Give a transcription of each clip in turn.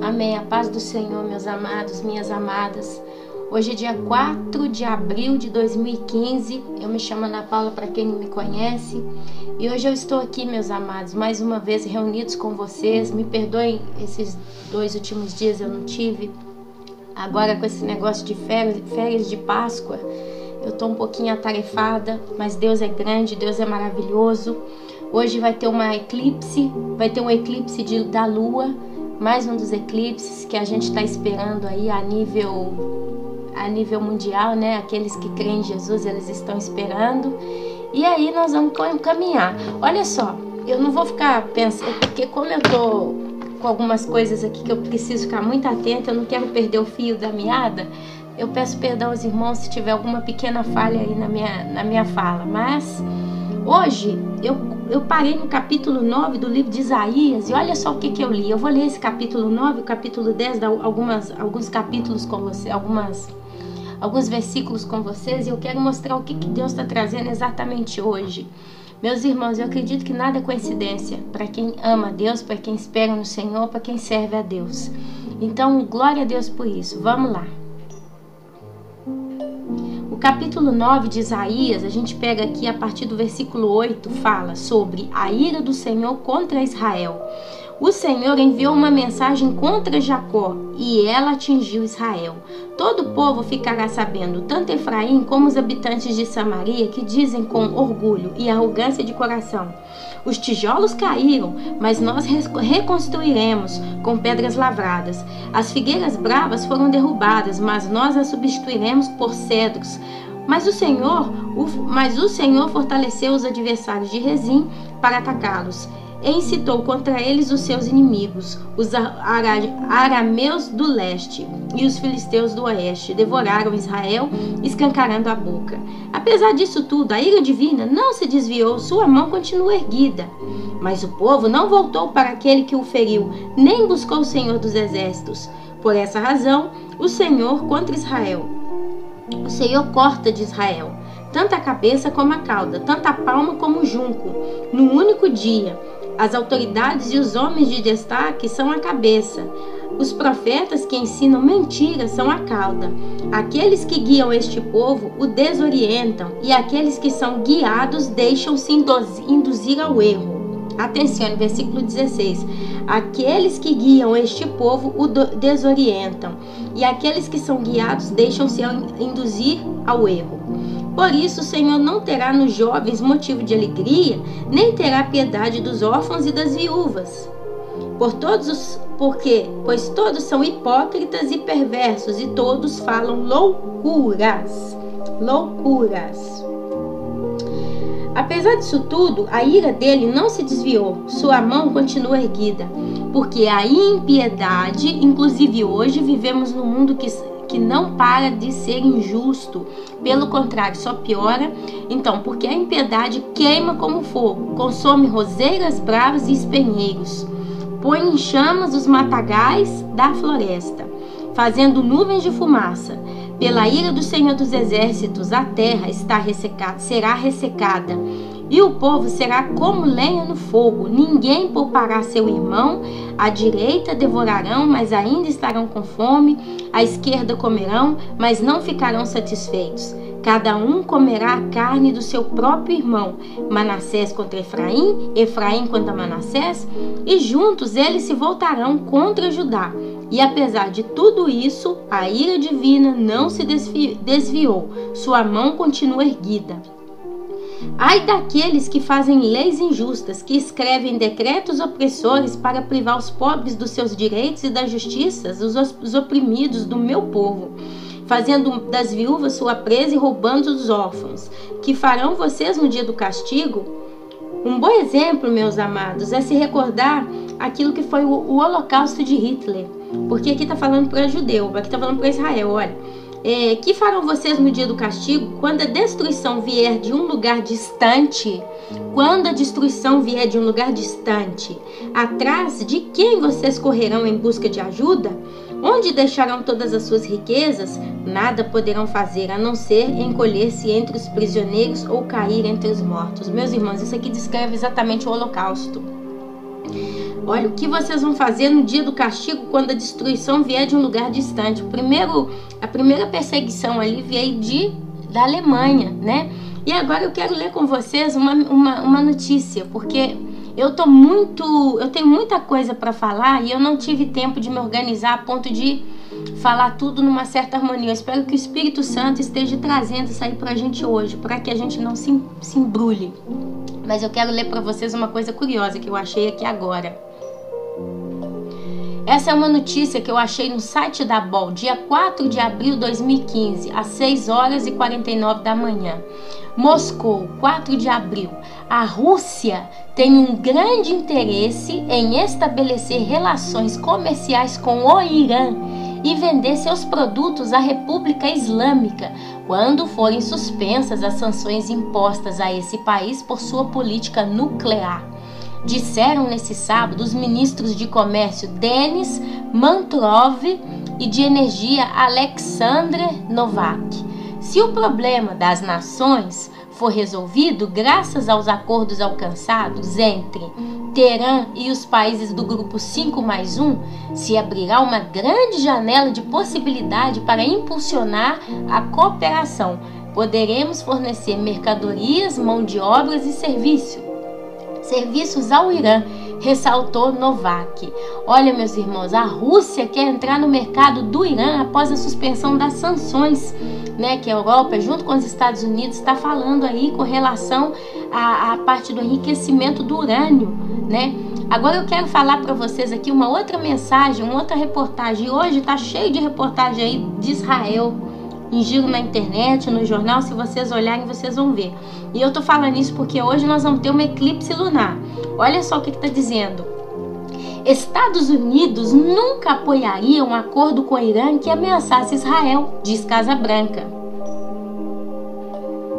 Amém. A paz do Senhor, meus amados, minhas amadas. Hoje é dia 4 de abril de 2015. Eu me chamo Ana Paula, para quem não me conhece. E hoje eu estou aqui, meus amados, mais uma vez reunidos com vocês. Me perdoem, esses 2 últimos dias eu não tive. Agora com esse negócio de férias de Páscoa, eu estou um pouquinho atarefada, mas Deus é grande, Deus é maravilhoso. Hoje vai ter um eclipse da Lua, mais um dos eclipses que a gente está esperando aí a nível mundial, né? Aqueles que creem em Jesus, eles estão esperando. E aí nós vamos caminhar. Olha só, eu não vou ficar pensando, porque como eu tô com algumas coisas aqui que eu preciso ficar muito atenta, eu não quero perder o fio da meada. Eu peço perdão aos irmãos se tiver alguma pequena falha aí na minha fala. Mas hoje eu parei no capítulo 9 do livro de Isaías e olha só o que eu li. Eu vou ler esse capítulo 9, o capítulo 10, alguns capítulos com você, alguns versículos com vocês, e eu quero mostrar o que Deus está trazendo exatamente hoje. Meus irmãos, eu acredito que nada é coincidência para quem ama a Deus, para quem espera no Senhor, para quem serve a Deus. Então, glória a Deus por isso. Vamos lá. O capítulo 9 de Isaías, a gente pega aqui a partir do versículo 8, fala sobre a ira do Senhor contra Israel. O Senhor enviou uma mensagem contra Jacó e ela atingiu Israel. Todo o povo ficará sabendo, tanto Efraim como os habitantes de Samaria, que dizem com orgulho e arrogância de coração: os tijolos caíram, mas nós reconstruiremos com pedras lavradas. As figueiras bravas foram derrubadas, mas nós as substituiremos por cedros. Mas o Senhor fortaleceu os adversários de Rezim para atacá-los. E incitou contra eles os seus inimigos, os arameus do leste e os filisteus do oeste. Devoraram Israel, escancarando a boca. Apesar disso tudo, a ira divina não se desviou, sua mão continua erguida. Mas o povo não voltou para aquele que o feriu, nem buscou o Senhor dos exércitos. Por essa razão, o Senhor contra Israel. O Senhor corta de Israel tanto a cabeça como a cauda, tanto a palma como o junco, num único dia. As autoridades e os homens de destaque são a cabeça. Os profetas que ensinam mentiras são a cauda. Aqueles que guiam este povo o desorientam, e aqueles que são guiados deixam-se induzir ao erro. Atenção, versículo 16. Aqueles que guiam este povo o desorientam, e aqueles que são guiados deixam-se induzir ao erro. Por isso o Senhor não terá nos jovens motivo de alegria, nem terá piedade dos órfãos e das viúvas. Pois todos são hipócritas e perversos, e todos falam loucuras. Loucuras. Apesar disso tudo, a ira dele não se desviou, sua mão continua erguida. Porque a impiedade, inclusive hoje, vivemos num mundo que não para de ser injusto, pelo contrário, só piora. Então, porque a impiedade queima como fogo, consome roseiras bravas e espinheiros, põe em chamas os matagais da floresta, fazendo nuvens de fumaça. Pela ira do Senhor dos Exércitos, a terra será ressecada, e o povo será como lenha no fogo. Ninguém poupará seu irmão. À direita devorarão, mas ainda estarão com fome. À esquerda comerão, mas não ficarão satisfeitos. Cada um comerá a carne do seu próprio irmão. Manassés contra Efraim, Efraim contra Manassés, e juntos eles se voltarão contra Judá. E apesar de tudo isso, a ira divina não se desviou. Sua mão continua erguida. Ai daqueles que fazem leis injustas, que escrevem decretos opressores para privar os pobres dos seus direitos e das justiças, os oprimidos do meu povo, fazendo das viúvas sua presa e roubando os órfãos. Que farão vocês no dia do castigo? Um bom exemplo, meus amados, é se recordar aquilo que foi o Holocausto de Hitler. Porque aqui está falando para judeu, aqui está falando para Israel, olha. Que farão vocês no dia do castigo, quando a destruição vier de um lugar distante? Quando a destruição vier de um lugar distante, atrás de quem vocês correrão em busca de ajuda? Onde deixarão todas as suas riquezas? Nada poderão fazer, a não ser encolher-se entre os prisioneiros ou cair entre os mortos. Meus irmãos, isso aqui descreve exatamente o Holocausto. Olha, o que vocês vão fazer no dia do castigo quando a destruição vier de um lugar distante? A primeira perseguição ali veio da Alemanha, né? E agora eu quero ler com vocês uma notícia, porque eu tenho muita coisa para falar e eu não tive tempo de me organizar a ponto de falar tudo numa certa harmonia. Eu espero que o Espírito Santo esteja trazendo isso aí pra gente hoje, para que a gente não se embrulhe. Mas eu quero ler para vocês uma coisa curiosa que eu achei aqui agora. Essa é uma notícia que eu achei no site da BOL, dia 4 de abril de 2015, às 6 horas e 49 da manhã. Moscou, 4 de abril. A Rússia tem um grande interesse em estabelecer relações comerciais com o Irã e vender seus produtos à República Islâmica quando forem suspensas as sanções impostas a esse país por sua política nuclear. Disseram nesse sábado os ministros de Comércio Denis Manturov e de Energia Alexander Novak. Se o problema das nações for resolvido graças aos acordos alcançados entre Teherã e os países do grupo 5+1, se abrirá uma grande janela de possibilidade para impulsionar a cooperação. Poderemos fornecer mercadorias, mão de obras e serviços ao Irã, ressaltou Novak. Olha, meus irmãos, a Rússia quer entrar no mercado do Irã após a suspensão das sanções, né, que a Europa, junto com os Estados Unidos, está falando aí com relação à parte do enriquecimento do urânio, né? Agora eu quero falar para vocês aqui uma outra mensagem, uma outra reportagem. Hoje está cheio de reportagem aí de Israel, em giro na internet, no jornal. Se vocês olharem, vocês vão ver. E eu tô falando isso porque hoje nós vamos ter uma eclipse lunar. Olha só o que está dizendo. Estados Unidos nunca apoiariam um acordo com o Irã que ameaçasse Israel, diz Casa Branca.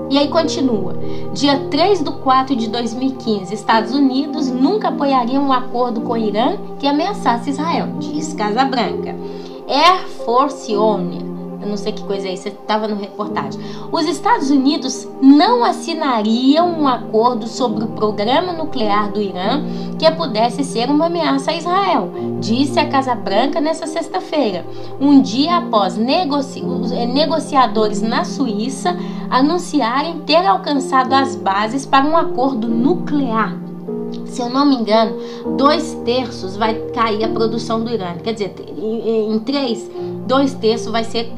E aí continua. Dia 3/4 de 2015, Estados Unidos nunca apoiariam um acordo com o Irã que ameaçasse Israel, diz Casa Branca. Air Force One. Eu não sei que coisa é isso, estava no reportagem. Os Estados Unidos não assinariam um acordo sobre o programa nuclear do Irã que pudesse ser uma ameaça a Israel, disse a Casa Branca nesta sexta-feira, um dia após negociadores na Suíça anunciarem ter alcançado as bases para um acordo nuclear. Se eu não me engano, 2/3 vai cair a produção do Irã. Quer dizer, em 2/3 vai ser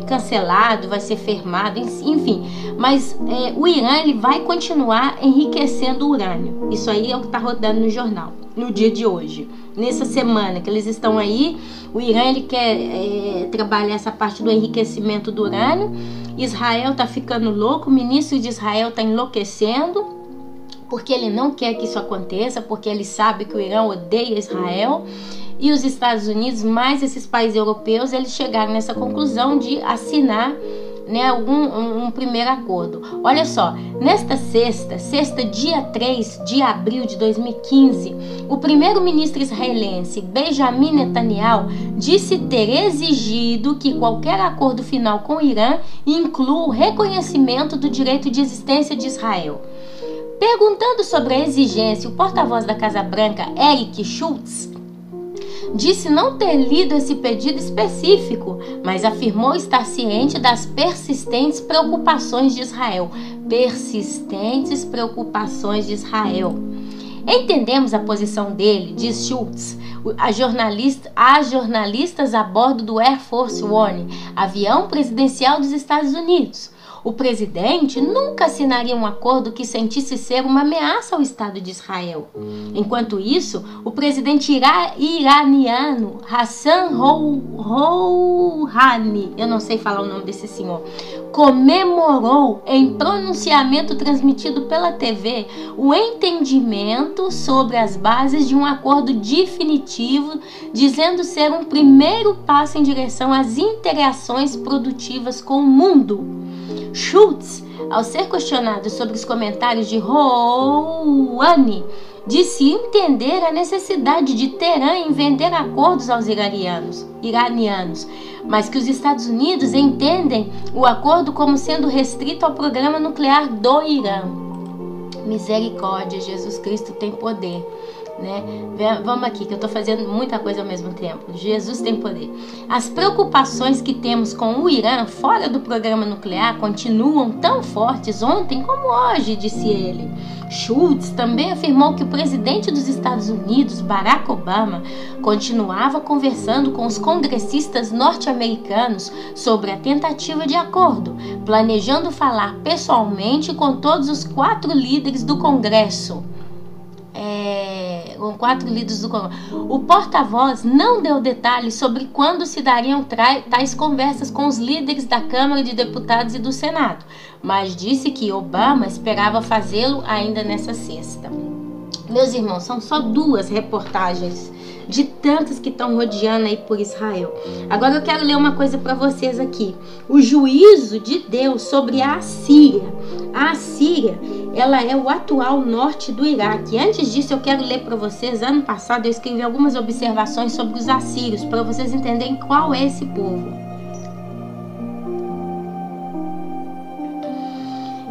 cancelado, vai ser fermado, enfim. Mas o Irã ele vai continuar enriquecendo o urânio. Isso aí é o que está rodando no jornal, no dia de hoje. Nessa semana que eles estão aí, o Irã ele quer trabalhar essa parte do enriquecimento do urânio. Israel está ficando louco, o ministro de Israel está enlouquecendo, porque ele não quer que isso aconteça, porque ele sabe que o Irã odeia Israel. E os Estados Unidos, mais esses países europeus, eles chegaram nessa conclusão de assinar, né, um primeiro acordo. Olha só, nesta sexta, dia 3 de abril de 2015, o primeiro-ministro israelense Benjamin Netanyahu disse ter exigido que qualquer acordo final com o Irã inclua o reconhecimento do direito de existência de Israel. Perguntando sobre a exigência, o porta-voz da Casa Branca, Eric Schultz, disse não ter lido esse pedido específico, mas afirmou estar ciente das persistentes preocupações de Israel. Persistentes preocupações de Israel. Entendemos a posição dele, diz Schultz, as jornalistas a bordo do Air Force One, avião presidencial dos Estados Unidos. O presidente nunca assinaria um acordo que sentisse ser uma ameaça ao Estado de Israel. Enquanto isso, o presidente iraniano Hassan Rouhani, eu não sei falar o nome desse senhor, comemorou em pronunciamento transmitido pela TV o entendimento sobre as bases de um acordo definitivo, dizendo ser um primeiro passo em direção às interações produtivas com o mundo. Schultz, ao ser questionado sobre os comentários de Rouhani, disse entender a necessidade de Teherã em vender acordos aos iranianos, mas que os Estados Unidos entendem o acordo como sendo restrito ao programa nuclear do Irã. Misericórdia, Jesus Cristo tem poder. né? Vamos aqui, que eu tô fazendo muita coisa ao mesmo tempo. Jesus tem poder. As preocupações que temos com o Irã fora do programa nuclear continuam tão fortes ontem como hoje, disse ele. Schultz também afirmou que o presidente dos Estados Unidos, Barack Obama, continuava conversando com os congressistas norte-americanos sobre a tentativa de acordo, planejando falar pessoalmente com todos os 4 líderes do Congresso. O porta-voz não deu detalhes sobre quando se dariam tais conversas com os líderes da Câmara de Deputados e do Senado, mas disse que Obama esperava fazê-lo ainda nessa sexta. Meus irmãos, são só 2 reportagens de tantas que estão rodeando aí por Israel. Agora eu quero ler uma coisa para vocês aqui. O juízo de Deus sobre a Assíria. A Assíria, ela é o atual norte do Iraque. Antes disso, eu quero ler para vocês. Ano passado eu escrevi algumas observações sobre os assírios, para vocês entenderem qual é esse povo.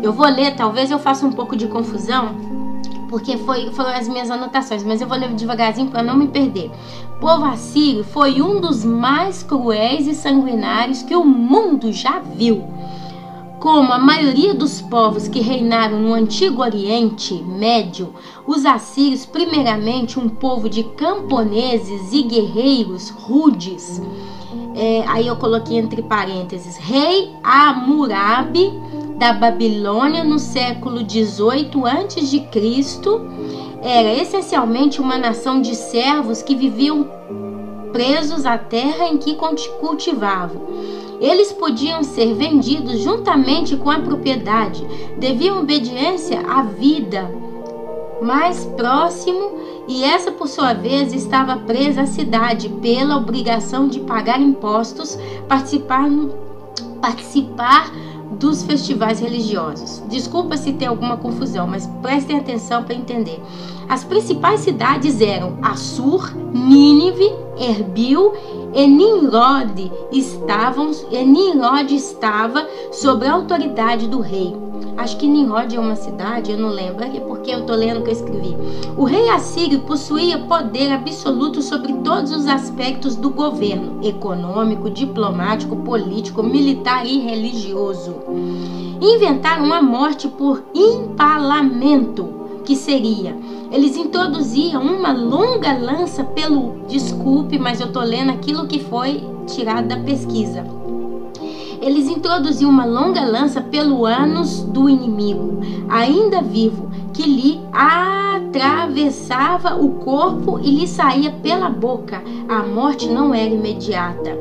Eu vou ler, talvez eu faça um pouco de confusão, porque foram as minhas anotações, mas eu vou ler devagarzinho para não me perder. O povo assírio foi um dos mais cruéis e sanguinários que o mundo já viu. Como a maioria dos povos que reinaram no Antigo Oriente Médio, os assírios, primeiramente um povo de camponeses e guerreiros rudes. Aí eu coloquei entre parênteses, rei Hammurabi da Babilônia no século 18 a.C., era essencialmente uma nação de servos que viviam presos à terra em que cultivavam. Eles podiam ser vendidos juntamente com a propriedade, deviam obediência à vida mais próximo, e essa por sua vez estava presa à cidade pela obrigação de pagar impostos, participar dos festivais religiosos. Desculpa se tem alguma confusão, mas prestem atenção para entender. As principais cidades eram Assur, Nínive, Erbil e Nimrod. Nimrod estava sob a autoridade do rei. Acho que Nimrod é uma cidade, eu não lembro, é porque eu estou lendo o que eu escrevi. O rei assírio possuía poder absoluto sobre todos os aspectos do governo, econômico, diplomático, político, militar e religioso. Inventaram a morte por empalamento, que seria, eles introduziam uma longa lança pelo, desculpe, mas eu estou lendo aquilo que foi tirado da pesquisa. Eles introduziam uma longa lança pelo ânus do inimigo, ainda vivo, que lhe atravessava o corpo e lhe saía pela boca. A morte não era imediata.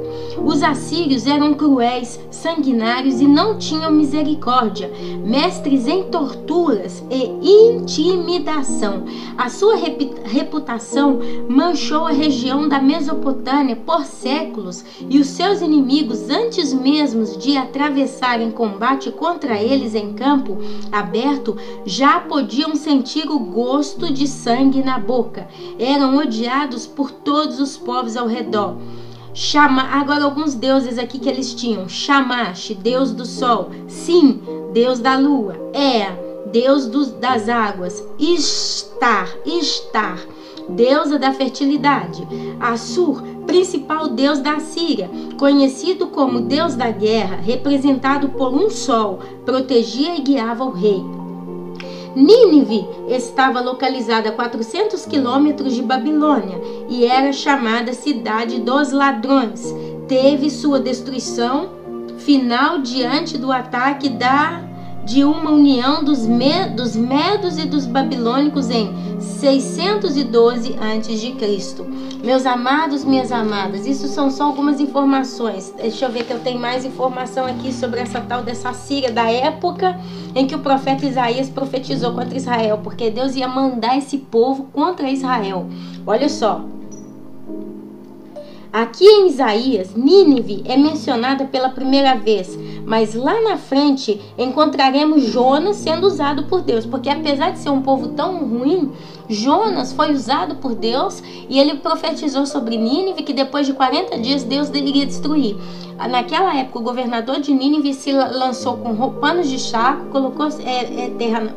Os assírios eram cruéis, sanguinários e não tinham misericórdia, mestres em torturas e intimidação. A sua reputação manchou a região da Mesopotâmia por séculos, e os seus inimigos, antes mesmo de atravessarem combate contra eles em campo aberto, já podiam sentir o gosto de sangue na boca. Eram odiados por todos os povos ao redor. Agora alguns deuses aqui que eles tinham: Shamash, deus do sol; Sim, deus da lua; deus das águas; Ishtar, deusa da fertilidade; Assur, principal deus da Síria, conhecido como deus da guerra, representado por um sol, protegia e guiava o rei. Nínive estava localizada a 400 quilômetros de Babilônia e era chamada Cidade dos Ladrões. Teve sua destruição final diante do ataque de uma união dos medos e dos babilônicos em 612 a.C. Meus amados, minhas amadas, isso são só algumas informações. Deixa eu ver que eu tenho mais informação aqui sobre essa tal dessa Síria, da época em que o profeta Isaías profetizou contra Israel, porque Deus ia mandar esse povo contra Israel. Olha só. Aqui em Isaías, Nínive é mencionada pela primeira vez, mas lá na frente encontraremos Jonas sendo usado por Deus, porque apesar de ser um povo tão ruim, Jonas foi usado por Deus e ele profetizou sobre Nínive que depois de 40 dias Deus iria destruir. Naquela época, o governador de Nínive se lançou com panos de charco, colocou terra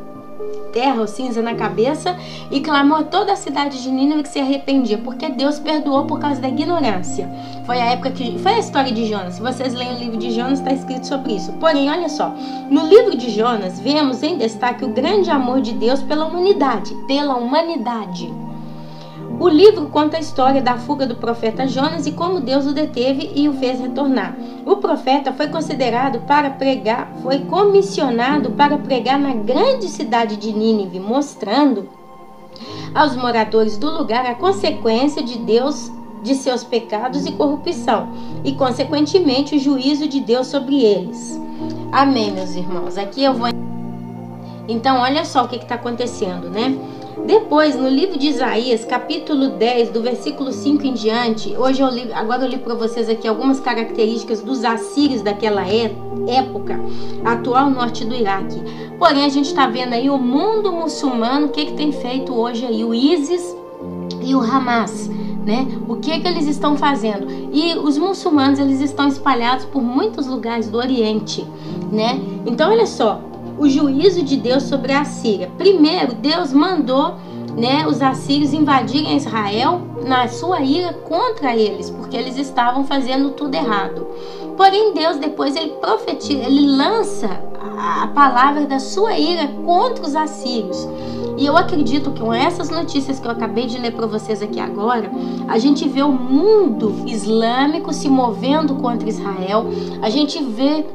terra ou cinza na cabeça e clamou a toda a cidade de Nínive que se arrependia, porque Deus perdoou por causa da ignorância. Foi a história de Jonas. Se vocês leem o livro de Jonas, está escrito sobre isso. Porém, olha só, no livro de Jonas vemos em destaque o grande amor de Deus pela humanidade. O livro conta a história da fuga do profeta Jonas e como Deus o deteve e o fez retornar. O profeta foi comissionado para pregar na grande cidade de Nínive, mostrando aos moradores do lugar a consequência de seus pecados e corrupção, e consequentemente o juízo de Deus sobre eles. Amém, meus irmãos. Aqui eu vou... Então, olha só o que está acontecendo, né? Depois, no livro de Isaías, capítulo 10, do versículo 5 em diante, agora eu li para vocês aqui algumas características dos assírios daquela época, atual norte do Iraque. Porém, a gente está vendo aí o mundo muçulmano, o que tem feito hoje aí, o ISIS e o Hamas, né? O que eles estão fazendo? E os muçulmanos, eles estão espalhados por muitos lugares do Oriente, né? Então, olha só, o juízo de Deus sobre a Síria. Primeiro, Deus mandou, né, os assírios invadirem Israel na sua ira contra eles, porque eles estavam fazendo tudo errado. Porém, Deus depois ele lança a palavra da sua ira contra os assírios. E eu acredito que com essas notícias que eu acabei de ler para vocês aqui agora, a gente vê o mundo islâmico se movendo contra Israel, a gente vê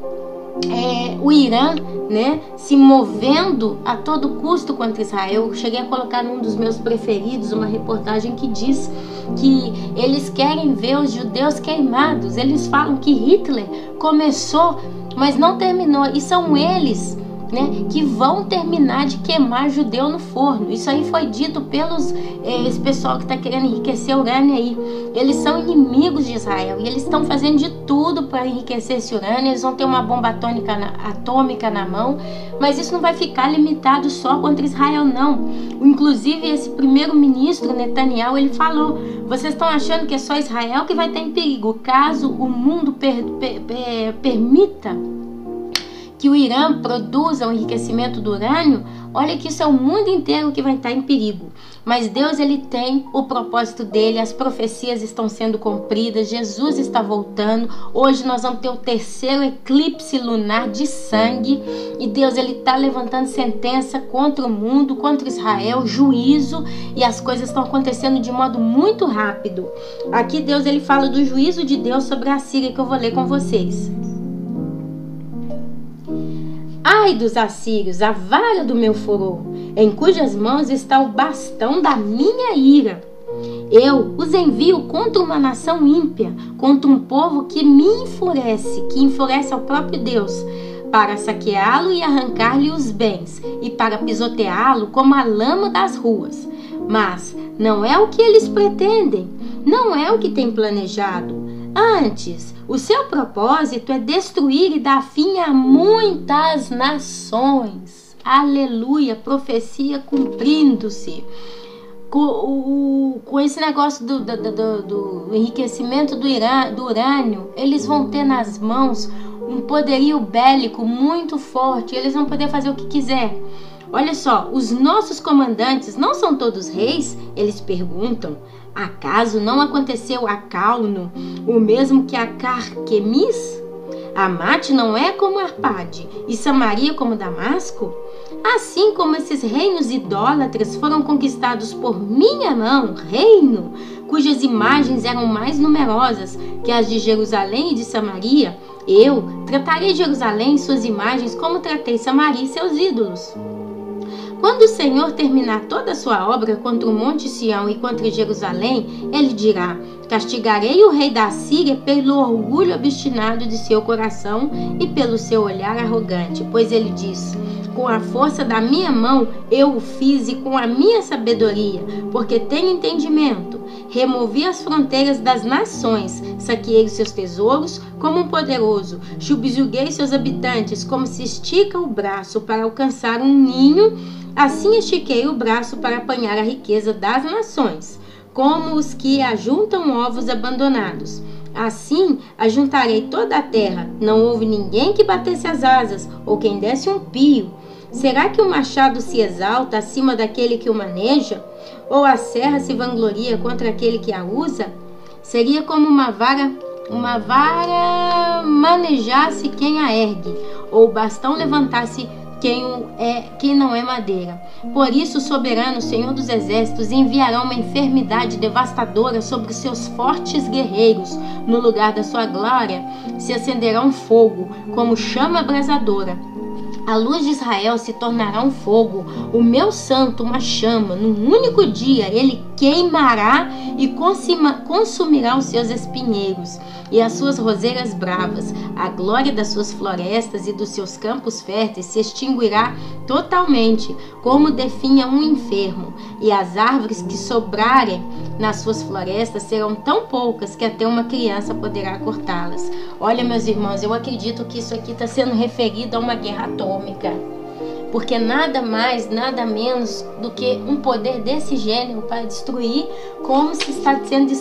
o Irã, né, se movendo a todo custo contra Israel. Eu cheguei a colocar num dos meus preferidos uma reportagem que diz que eles querem ver os judeus queimados. Eles falam que Hitler começou, mas não terminou, e são eles, né, que vão terminar de queimar judeu no forno. Isso aí foi dito pelos esse pessoal que está querendo enriquecer urânio aí. Eles são inimigos de Israel e eles estão fazendo de tudo para enriquecer esse urânio. Eles vão ter uma bomba atômica na mão, mas isso não vai ficar limitado só contra Israel, não. Inclusive, esse primeiro-ministro Netanyahu, ele falou: vocês estão achando que é só Israel que vai estar em perigo? Caso o mundo permita que o Irã produza o enriquecimento do urânio, olha que isso é o mundo inteiro que vai estar em perigo. Mas Deus, ele tem o propósito dele, as profecias estão sendo cumpridas, Jesus está voltando. Hoje nós vamos ter o terceiro eclipse lunar de sangue, e Deus, ele está levantando sentença contra o mundo, contra Israel, juízo, e as coisas estão acontecendo de modo muito rápido. Aqui Deus, ele fala do juízo de Deus sobre a Síria, que eu vou ler com vocês. Ai dos assírios, a vara do meu furor, em cujas mãos está o bastão da minha ira. Eu os envio contra uma nação ímpia, contra um povo que me enfurece, que enfurece ao próprio Deus, para saqueá-lo e arrancar-lhe os bens, e para pisoteá-lo como a lama das ruas. Mas não é o que eles pretendem, não é o que têm planejado. Antes, o seu propósito é destruir e dar fim a muitas nações. Aleluia, profecia cumprindo-se. Com esse negócio do enriquecimento do urânio, eles vão ter nas mãos um poderio bélico muito forte. Eles vão poder fazer o que quiser. Olha só, os nossos comandantes não são todos reis? Eles perguntam. Acaso não aconteceu a Calno o mesmo que a Carquemis? Amate não é como Arpade, e Samaria como Damasco? Assim como esses reinos idólatras foram conquistados por minha mão, reino cujas imagens eram mais numerosas que as de Jerusalém e de Samaria, eu tratarei Jerusalém e suas imagens como tratei Samaria e seus ídolos. Quando o Senhor terminar toda a sua obra contra o monte Sião e contra Jerusalém, ele dirá: castigarei o rei da Síria pelo orgulho obstinado de seu coração e pelo seu olhar arrogante, pois ele diz: com a força da minha mão eu o fiz e com a minha sabedoria, porque tenho entendimento. Removi as fronteiras das nações, saqueei seus tesouros como um poderoso, subjuguei seus habitantes como se estica o braço para alcançar um ninho. Assim estiquei o braço para apanhar a riqueza das nações, como os que ajuntam ovos abandonados. Assim ajuntarei toda a terra. Não houve ninguém que batesse as asas, ou quem desse um pio. Será que o machado se exalta acima daquele que o maneja? Ou a serra se vangloria contra aquele que a usa? Seria como uma vara manejasse quem a ergue, ou o bastão levantasse quem não é madeira. Por isso o soberano Senhor dos Exércitos enviará uma enfermidade devastadora sobre os seus fortes guerreiros. No lugar da sua glória se acenderá um fogo, como chama abrasadora. A luz de Israel se tornará um fogo, o meu santo uma chama. Num único dia ele queimará e consumirá os seus espinheiros e as suas roseiras bravas. A glória das suas florestas e dos seus campos férteis se extinguirá totalmente, como definha um enfermo. E as árvores que sobrarem nas suas florestas serão tão poucas que até uma criança poderá cortá-las. Olha, meus irmãos, eu acredito que isso aqui está sendo referido a uma guerra atômica, porque nada mais, nada menos do que um poder desse gênero para destruir, como se está sendo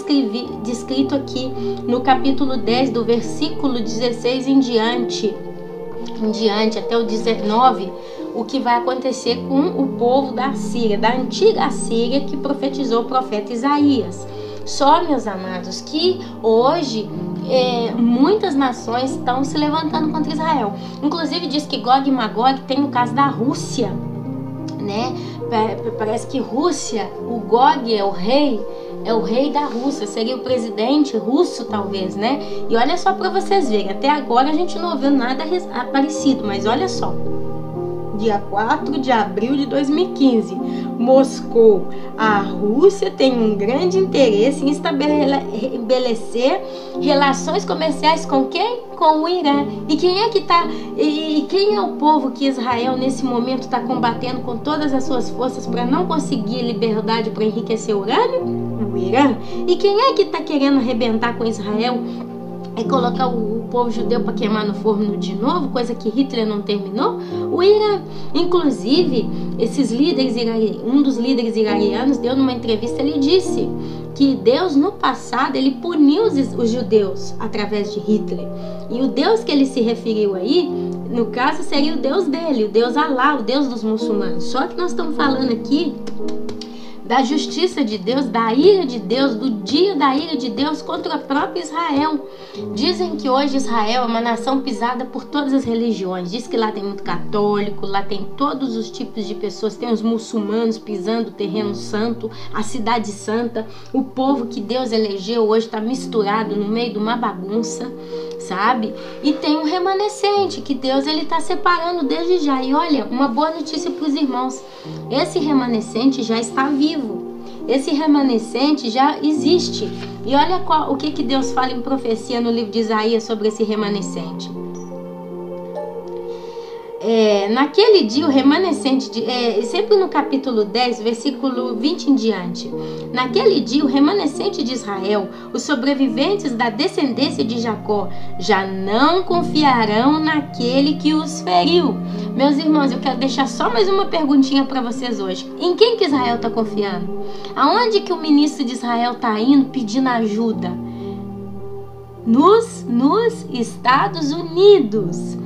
descrito aqui no capítulo 10, do versículo 16 em diante até o 19, o que vai acontecer com o povo da Assíria, da antiga Assíria, que profetizou o profeta Isaías. Só, meus amados, que hoje muitas nações estão se levantando contra Israel. Inclusive diz que Gog e Magog tem no caso da Rússia, né? Parece que Rússia, o Gog é o rei da Rússia, seria o presidente russo talvez, né? E olha só para vocês verem, até agora a gente não ouviu nada parecido, mas olha só. Dia 4 de abril de 2015, Moscou. A Rússia tem um grande interesse em estabelecer relações comerciais com quem? Com o Irã. E quem é o povo que Israel nesse momento está combatendo com todas as suas forças para não conseguir liberdade para enriquecer o urânio? O Irã. E quem é que está querendo arrebentar com Israel e colocar o povo judeu para queimar no forno de novo, coisa que Hitler não terminou? O Irã. Inclusive, um dos líderes iranianos deu numa entrevista, ele disse que Deus no passado ele puniu os judeus através de Hitler. E o Deus que ele se referiu aí, no caso, seria o Deus dele, o Deus Alá, o Deus dos muçulmanos. Só que nós estamos falando aqui da justiça de Deus, da ira de Deus, do dia da ira de Deus contra o próprio Israel. Dizem que hoje Israel é uma nação pisada por todas as religiões. Diz que lá tem muito católico, lá tem todos os tipos de pessoas, tem os muçulmanos pisando o terreno santo, a cidade santa. O povo que Deus elegeu hoje está misturado no meio de uma bagunça, sabe? E tem um remanescente que Deus ele está separando desde já. E olha, uma boa notícia para os irmãos: esse remanescente já está vivo, esse remanescente já existe. E olha o que Deus fala em profecia no livro de Isaías sobre esse remanescente. Naquele dia o remanescente, sempre no capítulo 10, versículo 20 em diante. Naquele dia o remanescente de Israel, os sobreviventes da descendência de Jacó, já não confiarão naquele que os feriu. Meus irmãos, eu quero deixar só mais uma perguntinha para vocês hoje. Em quem que Israel está confiando? Aonde que o ministro de Israel está indo pedindo ajuda? Nos Estados Unidos.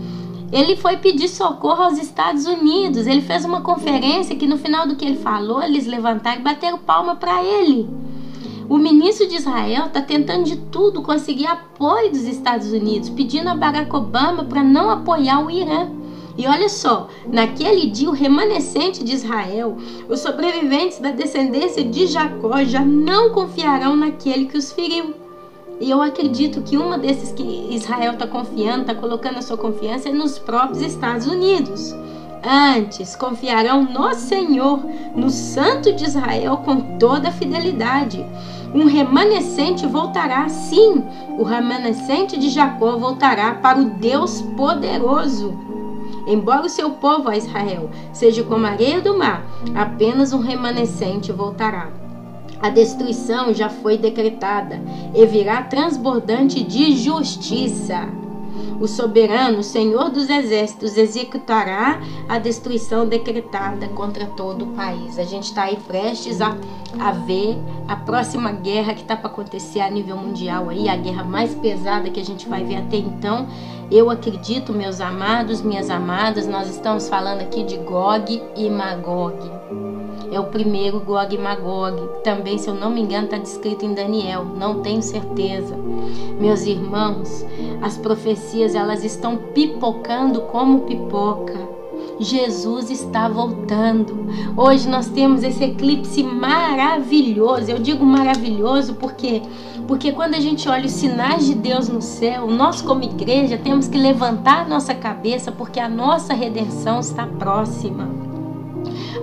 Ele foi pedir socorro aos Estados Unidos. Ele fez uma conferência que no final do que ele falou, eles levantaram e bateram palma para ele. O ministro de Israel está tentando de tudo conseguir apoio dos Estados Unidos, pedindo a Barack Obama para não apoiar o Irã. E olha só, naquele dia o remanescente de Israel, os sobreviventes da descendência de Jacó já não confiarão naquele que os feriu. E eu acredito que uma desses que Israel está confiando, está colocando a sua confiança é nos próprios Estados Unidos. Antes, confiarão no Senhor, no Santo de Israel, com toda a fidelidade. Um remanescente voltará, sim, o remanescente de Jacó voltará para o Deus poderoso. Embora o seu povo, a Israel, seja como a areia do mar, apenas um remanescente voltará. A destruição já foi decretada e virá transbordante de justiça. O soberano, o Senhor dos exércitos, executará a destruição decretada contra todo o país. A gente está aí prestes a ver a próxima guerra que está para acontecer a nível mundial, aí, a guerra mais pesada que a gente vai ver até então. Eu acredito, meus amados, minhas amadas, nós estamos falando aqui de Gog e Magog. É o primeiro Gog e Magog. Também, se eu não me engano, está descrito em Daniel. Não tenho certeza. Meus irmãos, as profecias, elas estão pipocando como pipoca. Jesus está voltando. Hoje nós temos esse eclipse maravilhoso. Eu digo maravilhoso porque quando a gente olha os sinais de Deus no céu, nós como igreja temos que levantar a nossa cabeça, porque a nossa redenção está próxima.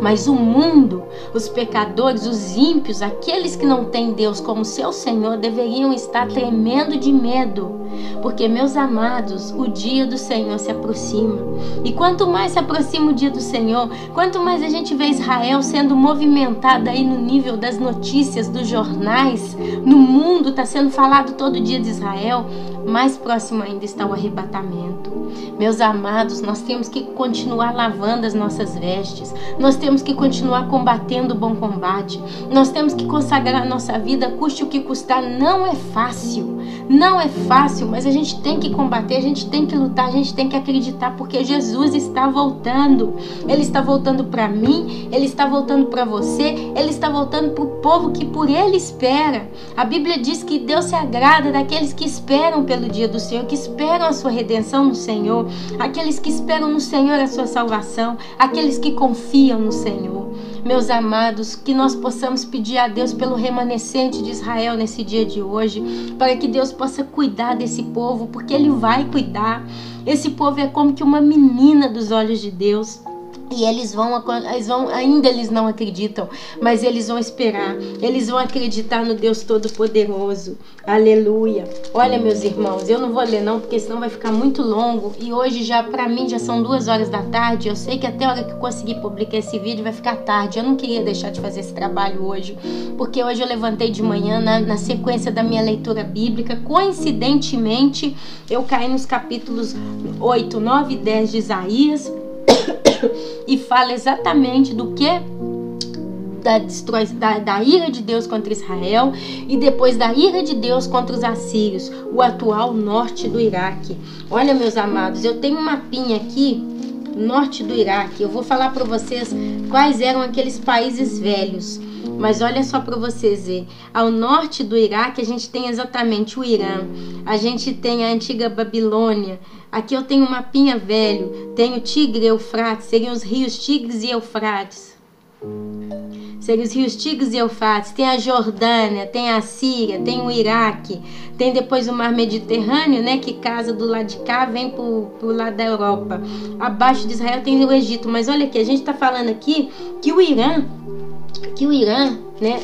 Mas o mundo, os pecadores, os ímpios, aqueles que não têm Deus como seu Senhor, deveriam estar tremendo de medo. Porque, meus amados, o dia do Senhor se aproxima. E quanto mais se aproxima o dia do Senhor, quanto mais a gente vê Israel sendo movimentada aí no nível das notícias, dos jornais, no mundo está sendo falado todo dia de Israel, mais próximo ainda está o arrebatamento. Meus amados, nós temos que continuar lavando as nossas vestes. Nós temos que continuar combatendo o bom combate. Nós temos que consagrar a nossa vida, custe o que custar. Não é fácil. Não é fácil, mas a gente tem que combater, a gente tem que lutar, a gente tem que acreditar, porque Jesus está voltando. Ele está voltando para mim, Ele está voltando para você, Ele está voltando para o povo que por Ele espera. A Bíblia diz que Deus se agrada daqueles que esperam pelo dia do Senhor, que esperam a sua redenção no Senhor, aqueles que esperam no Senhor a sua salvação, aqueles que confiam no Senhor. Meus amados, que nós possamos pedir a Deus pelo remanescente de Israel nesse dia de hoje, para que Deus possa cuidar desse povo, porque Ele vai cuidar. Esse povo é como que uma menina dos olhos de Deus. E eles não acreditam, mas eles vão esperar, eles vão acreditar no Deus Todo-Poderoso. Aleluia. Olha, meus irmãos, eu não vou ler não, porque senão vai ficar muito longo. E hoje para mim já são 2 horas da tarde. Eu sei que até a hora que eu conseguir publicar esse vídeo vai ficar tarde. Eu não queria deixar de fazer esse trabalho hoje, porque hoje eu levantei de manhã na sequência da minha leitura bíblica. Coincidentemente, eu caí nos capítulos 8, 9 e 10 de Isaías, e fala exatamente do que? Da ira de Deus contra Israel, e depois da ira de Deus contra os assírios, o atual norte do Iraque. Olha, meus amados, eu tenho um mapinha aqui, norte do Iraque. Eu vou falar para vocês quais eram aqueles países velhos. Mas olha só para vocês verem, ao norte do Iraque a gente tem exatamente o Irã, a gente tem a antiga Babilônia. Aqui eu tenho um mapinha velho, tem o Tigre e Eufrates, seriam os rios Tigres e Eufrates. Seriam os rios Tigres e Eufrates. Tem a Jordânia, tem a Síria, tem o Iraque, tem depois o Mar Mediterrâneo, né, que casa do lado de cá, vem pro lado da Europa. Abaixo de Israel tem o Egito. Mas olha aqui, a gente está falando aqui que o Irã, né,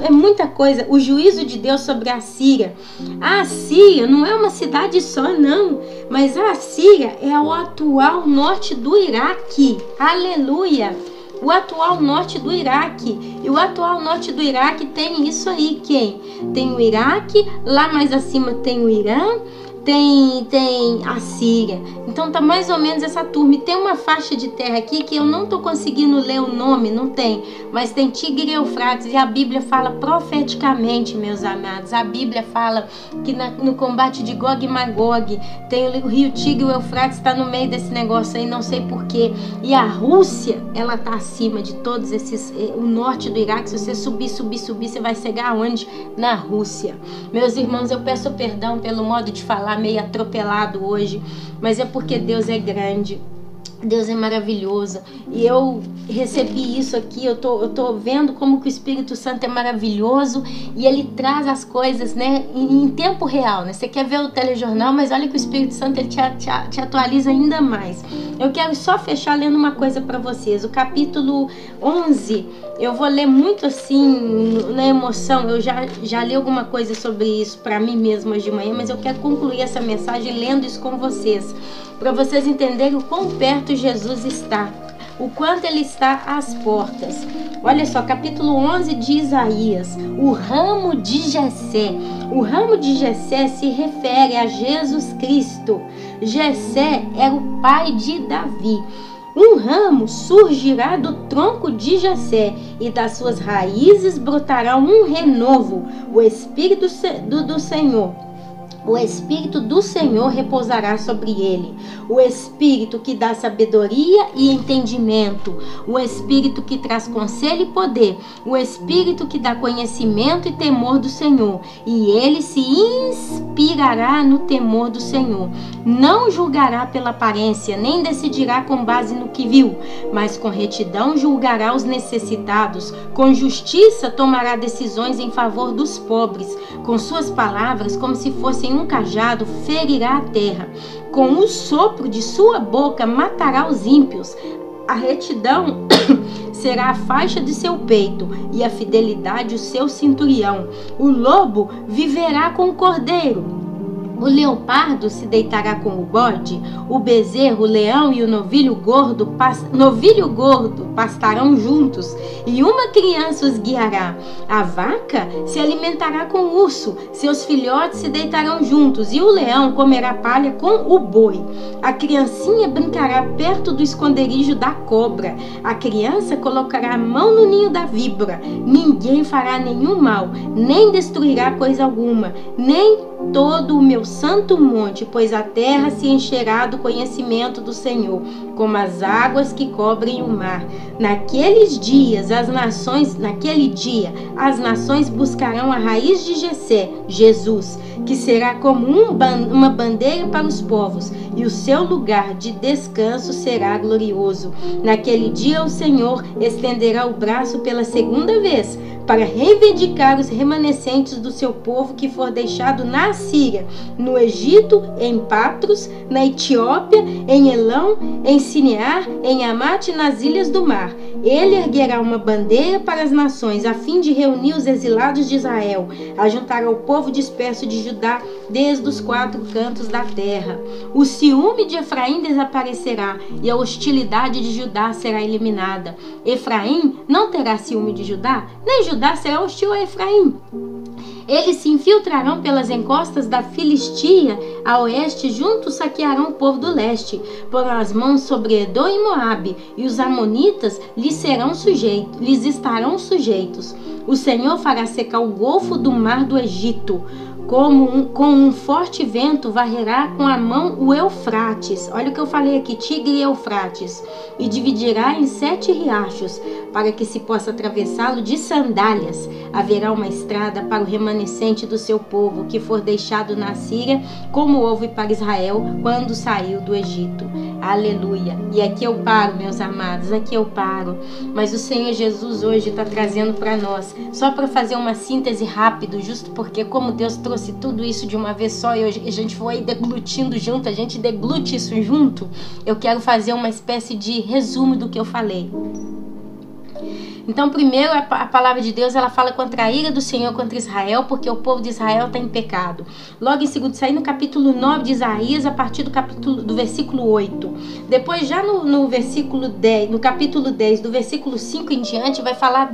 é muita coisa. O juízo de Deus sobre a Síria. A Síria não é uma cidade só, não, mas a Síria é o atual norte do Iraque. Aleluia! O atual norte do Iraque. E o atual norte do Iraque tem isso aí, quem? Tem o Iraque, lá mais acima tem o Irã, tem a Síria. Então tá mais ou menos essa turma. E tem uma faixa de terra aqui que eu não tô conseguindo ler o nome, não tem, mas tem Tigre e Eufrates. E a Bíblia fala profeticamente, meus amados, a Bíblia fala que no combate de Gog e Magog tem o rio Tigre e o Eufrates, está no meio desse negócio aí, não sei porquê. E a Rússia, ela tá acima de todos esses, o norte do Iraque. Se você subir, você vai chegar aonde? Na Rússia. Meus irmãos, eu peço perdão pelo modo de falar meio atropelado hoje, mas é porque Deus é grande, Deus é maravilhoso, e eu recebi isso aqui. Eu tô vendo como que o Espírito Santo é maravilhoso, e ele traz as coisas, né, em tempo real, né? Você quer ver o telejornal, mas olha que o Espírito Santo ele te atualiza ainda mais. Eu quero só fechar lendo uma coisa para vocês. O capítulo 11, eu vou ler muito assim, na emoção. Eu já li alguma coisa sobre isso para mim mesma hoje de manhã, mas eu quero concluir essa mensagem lendo isso com vocês, para vocês entenderem o quão perto Jesus está. o quanto ele está às portas. Olha só, capítulo 11 de Isaías, o ramo de Jessé. O ramo de Jessé se refere a Jesus Cristo. Jessé era o pai de Davi. Um ramo surgirá do tronco de Jessé, e das suas raízes brotará um renovo. O Espírito do Senhor. O Espírito do Senhor repousará sobre ele. O Espírito que dá sabedoria e entendimento. O Espírito que traz conselho e poder. O Espírito que dá conhecimento e temor do Senhor. E ele se inspirará no temor do Senhor. Não julgará pela aparência, nem decidirá com base no que viu, mas com retidão julgará os necessitados. Com justiça tomará decisões em favor dos pobres. Com suas palavras, como se fossem um cajado, ferirá a terra. Com o sopro de sua boca matará os ímpios. A retidão será a faixa de seu peito e a fidelidade o seu cinturão. O lobo viverá com o cordeiro. O leopardo se deitará com o bode, o bezerro, o leão e o novilho gordo pastarão juntos, e uma criança os guiará. A vaca se alimentará com o urso, seus filhotes se deitarão juntos, e o leão comerá palha com o boi. A criancinha brincará perto do esconderijo da cobra. A criança colocará a mão no ninho da víbora. Ninguém fará nenhum mal, nem destruirá coisa alguma, nem todo o meu santo monte, pois a terra se encherá do conhecimento do Senhor, como as águas que cobrem o mar. Naquele dia, as nações buscarão a raiz de Jessé, Jesus, que será como uma bandeira para os povos, e o seu lugar de descanso será glorioso. Naquele dia o Senhor estenderá o braço pela segunda vez, para reivindicar os remanescentes do seu povo que for deixado na Síria, no Egito, em Patros, na Etiópia, em Elão, em Sinear, em Amate e nas ilhas do mar. Ele erguerá uma bandeira para as nações, a fim de reunir os exilados de Israel, ajuntará o povo disperso de Judá desde os 4 cantos da terra. O ciúme de Efraim desaparecerá e a hostilidade de Judá será eliminada. Efraim não terá ciúme de Judá, nem Judá será hostil a Efraim. Eles se infiltrarão pelas encostas da Filistia a oeste, juntos saquearão o povo do leste, porão as mãos sobre Edom e Moabe, e os amonitas lhes estarão sujeitos. O Senhor fará secar o golfo do mar do Egito, com um forte vento varrerá com a mão o Eufrates. Olha o que eu falei aqui, Tigre e Eufrates, e dividirá em 7 riachos, para que se possa atravessá-lo de sandálias. Haverá uma estrada para o remanescente do seu povo, que for deixado na Síria, como houve para Israel quando saiu do Egito. Aleluia. E aqui eu paro, meus amados, aqui eu paro. Mas o Senhor Jesus hoje está trazendo para nós, só para fazer uma síntese rápido, justo porque como Deus trouxe tudo isso de uma vez só e a gente foi deglutindo junto, a gente deglute isso junto, eu quero fazer uma espécie de resumo do que eu falei. Então, primeiro, a palavra de Deus, ela fala contra a ira do Senhor contra Israel, porque o povo de Israel está em pecado. Logo em seguida, sai no capítulo 9 de Isaías, a partir do versículo 8. Depois, já no versículo 10, no capítulo 10, do versículo 5 em diante, vai falar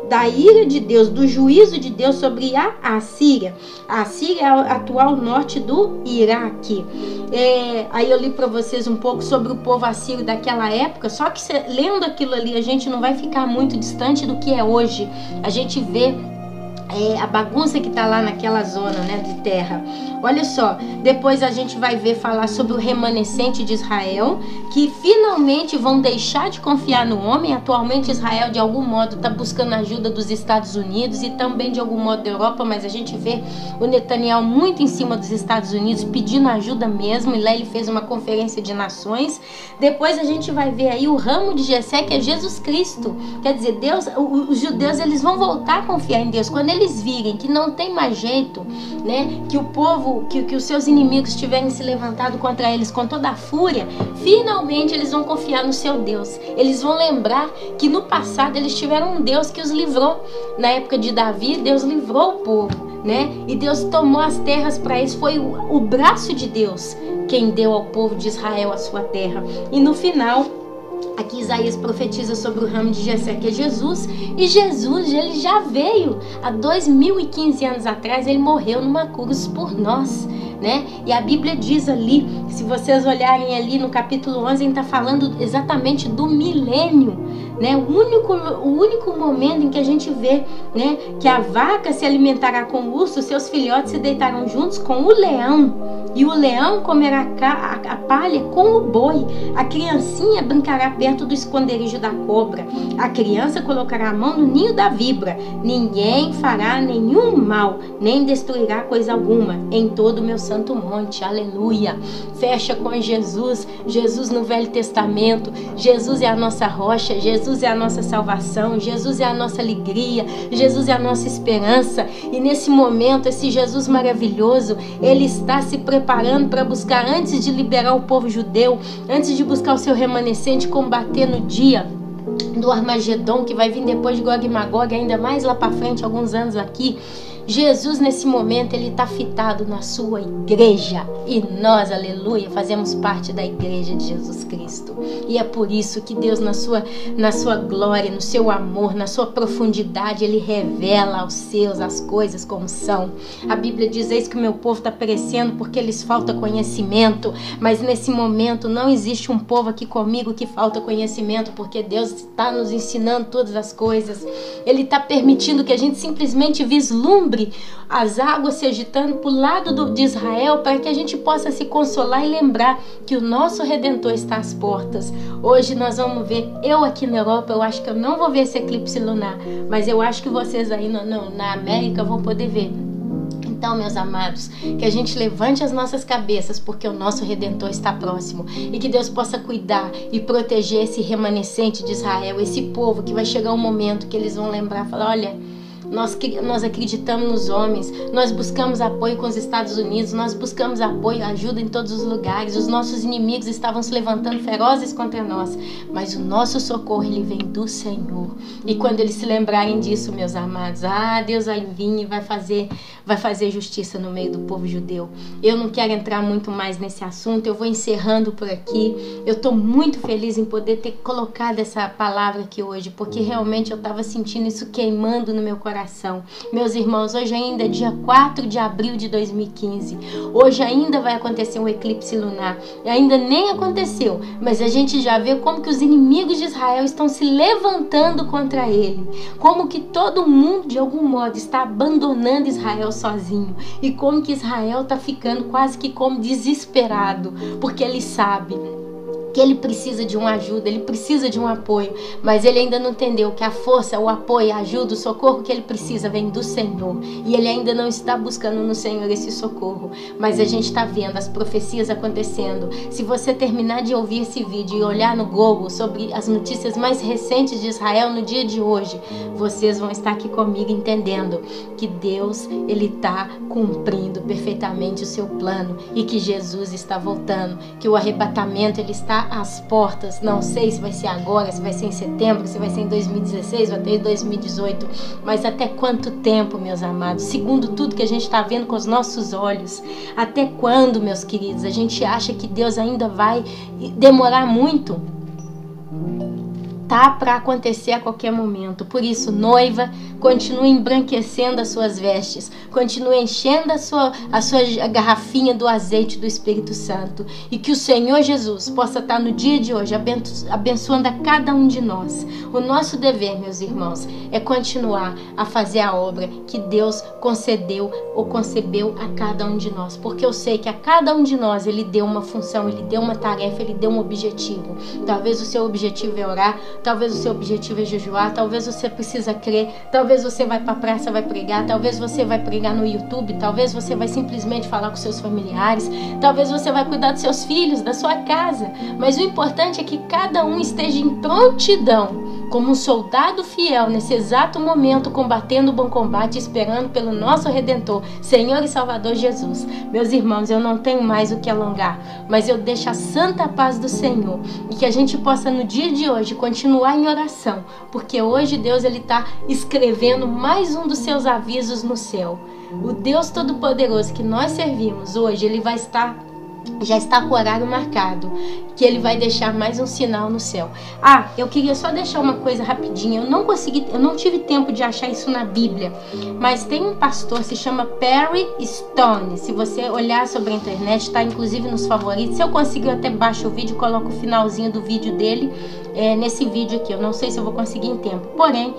da ira de Deus, do juízo de Deus sobre a Assíria. A Assíria é o atual norte do Iraque. Aí eu li para vocês um pouco sobre o povo assírio daquela época, só que lendo aquilo ali, a gente não vai ficar muito distante do que é hoje. A gente vê a bagunça que está lá naquela zona, né, de terra. Olha só, depois a gente vai ver falar sobre o remanescente de Israel, que finalmente vão deixar de confiar no homem. Atualmente Israel de algum modo está buscando ajuda dos Estados Unidos e também de algum modo da Europa, mas a gente vê o Netanyahu muito em cima dos Estados Unidos pedindo ajuda mesmo, e lá ele fez uma conferência de nações. Depois a gente vai ver aí o ramo de Jessé, que é Jesus Cristo. Quer dizer, Deus, os judeus, eles vão voltar a confiar em Deus quando eles virem que não tem mais jeito, né, que o povo, que os seus inimigos tiverem se levantado contra eles com toda a fúria. Finalmente eles vão confiar no seu Deus. Eles vão lembrar que no passado eles tiveram um Deus que os livrou. Na época de Davi, Deus livrou o povo, né, e Deus tomou as terras para eles. Foi o braço de Deus quem deu ao povo de Israel a sua terra. E no final Aqui Isaías profetiza sobre o ramo de Jessé, que é Jesus, e Jesus, ele já veio há 2015 anos atrás, ele morreu numa cruz por nós, né? E a Bíblia diz ali, se vocês olharem ali no capítulo 11, ele está falando exatamente do milênio, né? O único momento em que a gente vê, né, que a vaca se alimentará com o urso, seus filhotes se deitarão juntos com o leão, e o leão comerá a palha com o boi. A criancinha brincará perto do esconderijo da cobra. A criança colocará a mão no ninho da víbora. Ninguém fará nenhum mal, nem destruirá coisa alguma em todo o meu santo monte. Aleluia. Fecha com Jesus. Jesus no Velho Testamento. Jesus é a nossa rocha. Jesus é a nossa salvação. Jesus é a nossa alegria. Jesus é a nossa esperança. E nesse momento, esse Jesus maravilhoso, ele está se preparando para buscar, antes de liberar o povo judeu, antes de buscar o seu remanescente, combater no dia do Armagedon, que vai vir depois de Gog e Magog, ainda mais lá para frente, alguns anos aqui. Jesus, nesse momento, ele está fitado na sua igreja. E nós, aleluia, fazemos parte da igreja de Jesus Cristo. E é por isso que Deus, na sua glória, no seu amor, na sua profundidade, ele revela aos seus as coisas como são. A Bíblia diz: eis que o meu povo está perecendo porque lhes falta conhecimento. Mas nesse momento não existe um povo aqui comigo que falta conhecimento, porque Deus está nos ensinando todas as coisas. Ele está permitindo que a gente simplesmente vislumbre as águas se agitando para o lado de Israel, para que a gente possa se consolar e lembrar que o nosso Redentor está às portas. Hoje nós vamos ver, eu aqui na Europa, eu acho que eu não vou ver esse eclipse lunar, mas eu acho que vocês aí na América vão poder ver. Então, meus amados, que a gente levante as nossas cabeças, porque o nosso Redentor está próximo, e que Deus possa cuidar e proteger esse remanescente de Israel, esse povo que vai chegar um momento que eles vão lembrar, falar: olha, nós acreditamos nos homens, nós buscamos apoio com os Estados Unidos, nós buscamos apoio, ajuda em todos os lugares, os nossos inimigos estavam se levantando ferozes contra nós, mas o nosso socorro, ele vem do Senhor. E quando eles se lembrarem disso, meus amados, Deus vai vir e vai fazer justiça no meio do povo judeu. Eu não quero entrar muito mais nesse assunto, eu vou encerrando por aqui. Eu estou muito feliz em poder ter colocado essa palavra aqui hoje, porque realmente eu estava sentindo isso queimando no meu coração. Meus irmãos, hoje ainda é dia 4 de abril de 2015. Hoje ainda vai acontecer um eclipse lunar. Ainda nem aconteceu, mas a gente já vê como que os inimigos de Israel estão se levantando contra ele. Como que todo mundo, de algum modo, está abandonando Israel sozinho. E como que Israel está ficando quase que como desesperado, porque ele sabe que ele precisa de uma ajuda, ele precisa de um apoio, mas ele ainda não entendeu que a força, o apoio, a ajuda, o socorro que ele precisa vem do Senhor, e ele ainda não está buscando no Senhor esse socorro, mas a gente está vendo as profecias acontecendo. Se você terminar de ouvir esse vídeo e olhar no Google sobre as notícias mais recentes de Israel no dia de hoje, vocês vão estar aqui comigo entendendo que Deus, ele está cumprindo perfeitamente o seu plano, e que Jesus está voltando, que o arrebatamento, ele está às portas. Não sei se vai ser agora, se vai ser em setembro, se vai ser em 2016 ou até 2018, mas até quanto tempo, meus amados? Segundo tudo que a gente está vendo com os nossos olhos, até quando, meus queridos? A gente acha que Deus ainda vai demorar muito? Tá para acontecer a qualquer momento. Por isso, noiva, continue embranquecendo as suas vestes, continue enchendo a sua garrafinha do azeite do Espírito Santo, e que o Senhor Jesus possa estar no dia de hoje abençoando a cada um de nós. O nosso dever, meus irmãos, é continuar a fazer a obra que Deus concedeu ou concebeu a cada um de nós, porque eu sei que a cada um de nós ele deu uma função, ele deu uma tarefa, ele deu um objetivo. Talvez o seu objetivo é orar, talvez o seu objetivo é jejuar, talvez você precisa crer, talvez você vai para a praça, vai pregar, talvez você vai pregar no YouTube, talvez você vai simplesmente falar com seus familiares, talvez você vai cuidar dos seus filhos, da sua casa, mas o importante é que cada um esteja em prontidão, como um soldado fiel nesse exato momento, combatendo o bom combate, esperando pelo nosso Redentor, Senhor e Salvador Jesus. Meus irmãos, eu não tenho mais o que alongar, mas eu deixo a santa paz do Senhor, e que a gente possa no dia de hoje continuar em oração, porque hoje Deus ele está escrevendo mais um dos seus avisos no céu. O Deus Todo-Poderoso que nós servimos hoje, ele vai estar já está com o horário marcado, que ele vai deixar mais um sinal no céu. Eu queria só deixar uma coisa rapidinha. Eu não tive tempo de achar isso na Bíblia, mas tem um pastor, se chama Perry Stone. Se você olhar sobre a internet, está inclusive nos favoritos. Se eu conseguir, eu até baixo o vídeo e coloco o finalzinho do vídeo dele nesse vídeo aqui. Eu não sei se eu vou conseguir em tempo, porém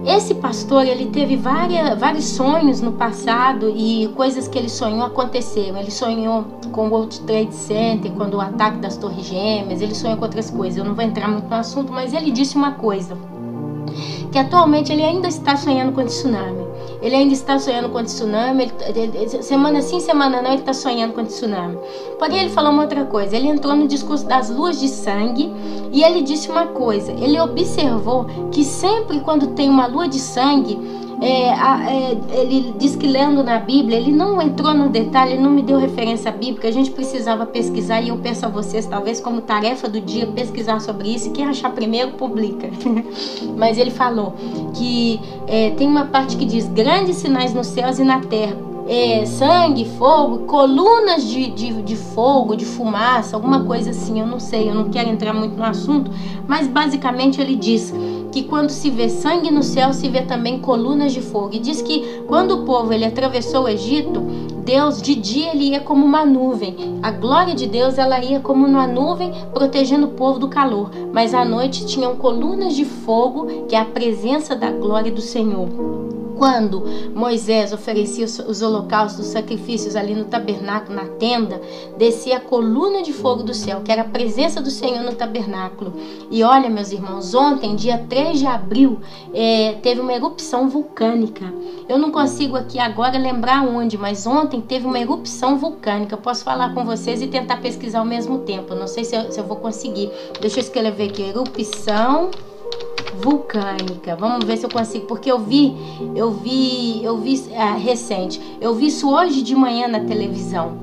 esse pastor, ele teve vários sonhos no passado e coisas que ele sonhou aconteceram. Ele sonhou com o World Trade Center, quando o ataque das Torres Gêmeas, ele sonhou com outras coisas. Eu não vou entrar muito no assunto, mas ele disse uma coisa, que atualmente ele ainda está sonhando com tsunami. Ele ainda está sonhando com tsunami, semana sim, semana não, ele está sonhando com tsunami. Porém, ele falou uma outra coisa. Ele entrou no discurso das luas de sangue e ele disse uma coisa. Ele observou que sempre quando tem uma lua de sangue, ele diz que lendo na Bíblia, ele não entrou no detalhe, ele não me deu referência bíblica, a gente precisava pesquisar e eu peço a vocês, talvez como tarefa do dia, pesquisar sobre isso e quem achar primeiro, publica. Mas ele falou que tem uma parte que diz grandes sinais nos céus e na terra, sangue, fogo, colunas de fogo, de fumaça, alguma coisa assim, eu não sei, eu não quero entrar muito no assunto, mas basicamente ele diz que quando se vê sangue no céu, se vê também colunas de fogo. E diz que quando o povo ele atravessou o Egito, Deus de dia ele ia como uma nuvem. A glória de Deus ela ia como uma nuvem protegendo o povo do calor. Mas à noite tinham colunas de fogo, que é a presença da glória do Senhor. Quando Moisés oferecia os holocaustos, os sacrifícios ali no tabernáculo, na tenda, descia a coluna de fogo do céu, que era a presença do Senhor no tabernáculo. E olha, meus irmãos, ontem, dia 3 de abril, teve uma erupção vulcânica. Eu não consigo aqui agora lembrar onde, mas ontem teve uma erupção vulcânica. Eu posso falar com vocês e tentar pesquisar ao mesmo tempo. Não sei se eu vou conseguir. Deixa eu escrever aqui, erupção vulcânica. Vamos ver se eu consigo, porque eu vi recente. Eu vi isso hoje de manhã na televisão,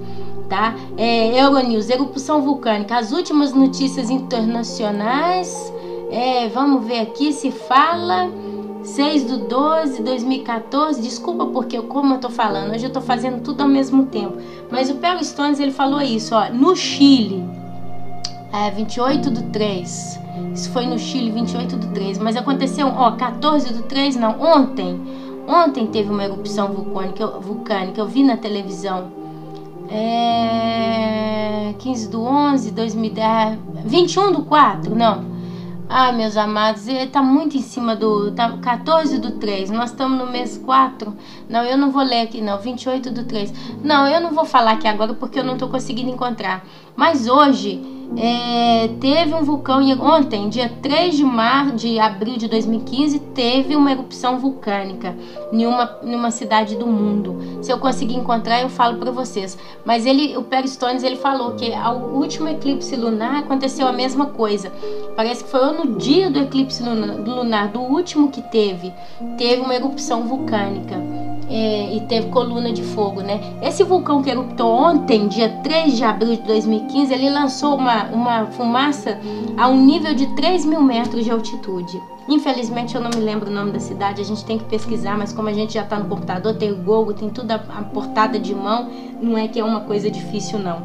tá? Euronews, erupção vulcânica. As últimas notícias internacionais. Vamos ver aqui se fala 6/12/2014. Desculpa porque como eu tô falando, hoje eu tô fazendo tudo ao mesmo tempo. Mas o Perry Stone ele falou isso, ó, no Chile, 28/3. Isso foi no Chile, 28/3. Mas aconteceu, 14/3, não, ontem. Ontem teve uma erupção vulcânica. Eu vi na televisão. 15/11/2010. 21/4, não. Ai, meus amados, tá muito em cima do... Tá 14/3. Nós estamos no mês 4. Não, eu não vou ler aqui, não. 28/3. Não, eu não vou falar aqui agora porque eu não tô conseguindo encontrar. Mas hoje... teve um vulcão, ontem, dia 3 de abril de 2015, teve uma erupção vulcânica em uma cidade do mundo. Se eu conseguir encontrar, eu falo para vocês. Mas o Perry Stone, ele falou que ao último eclipse lunar aconteceu a mesma coisa. Parece que foi no dia do eclipse lunar, do último que teve uma erupção vulcânica. E teve coluna de fogo, né? Esse vulcão que eruptou ontem, dia 3 de abril de 2015, ele lançou uma fumaça a um nível de 3.000 metros de altitude. Infelizmente eu não me lembro o nome da cidade, a gente tem que pesquisar, mas como a gente já está no computador, tem o Google, tem tudo a portada de mão, não é que é uma coisa difícil não.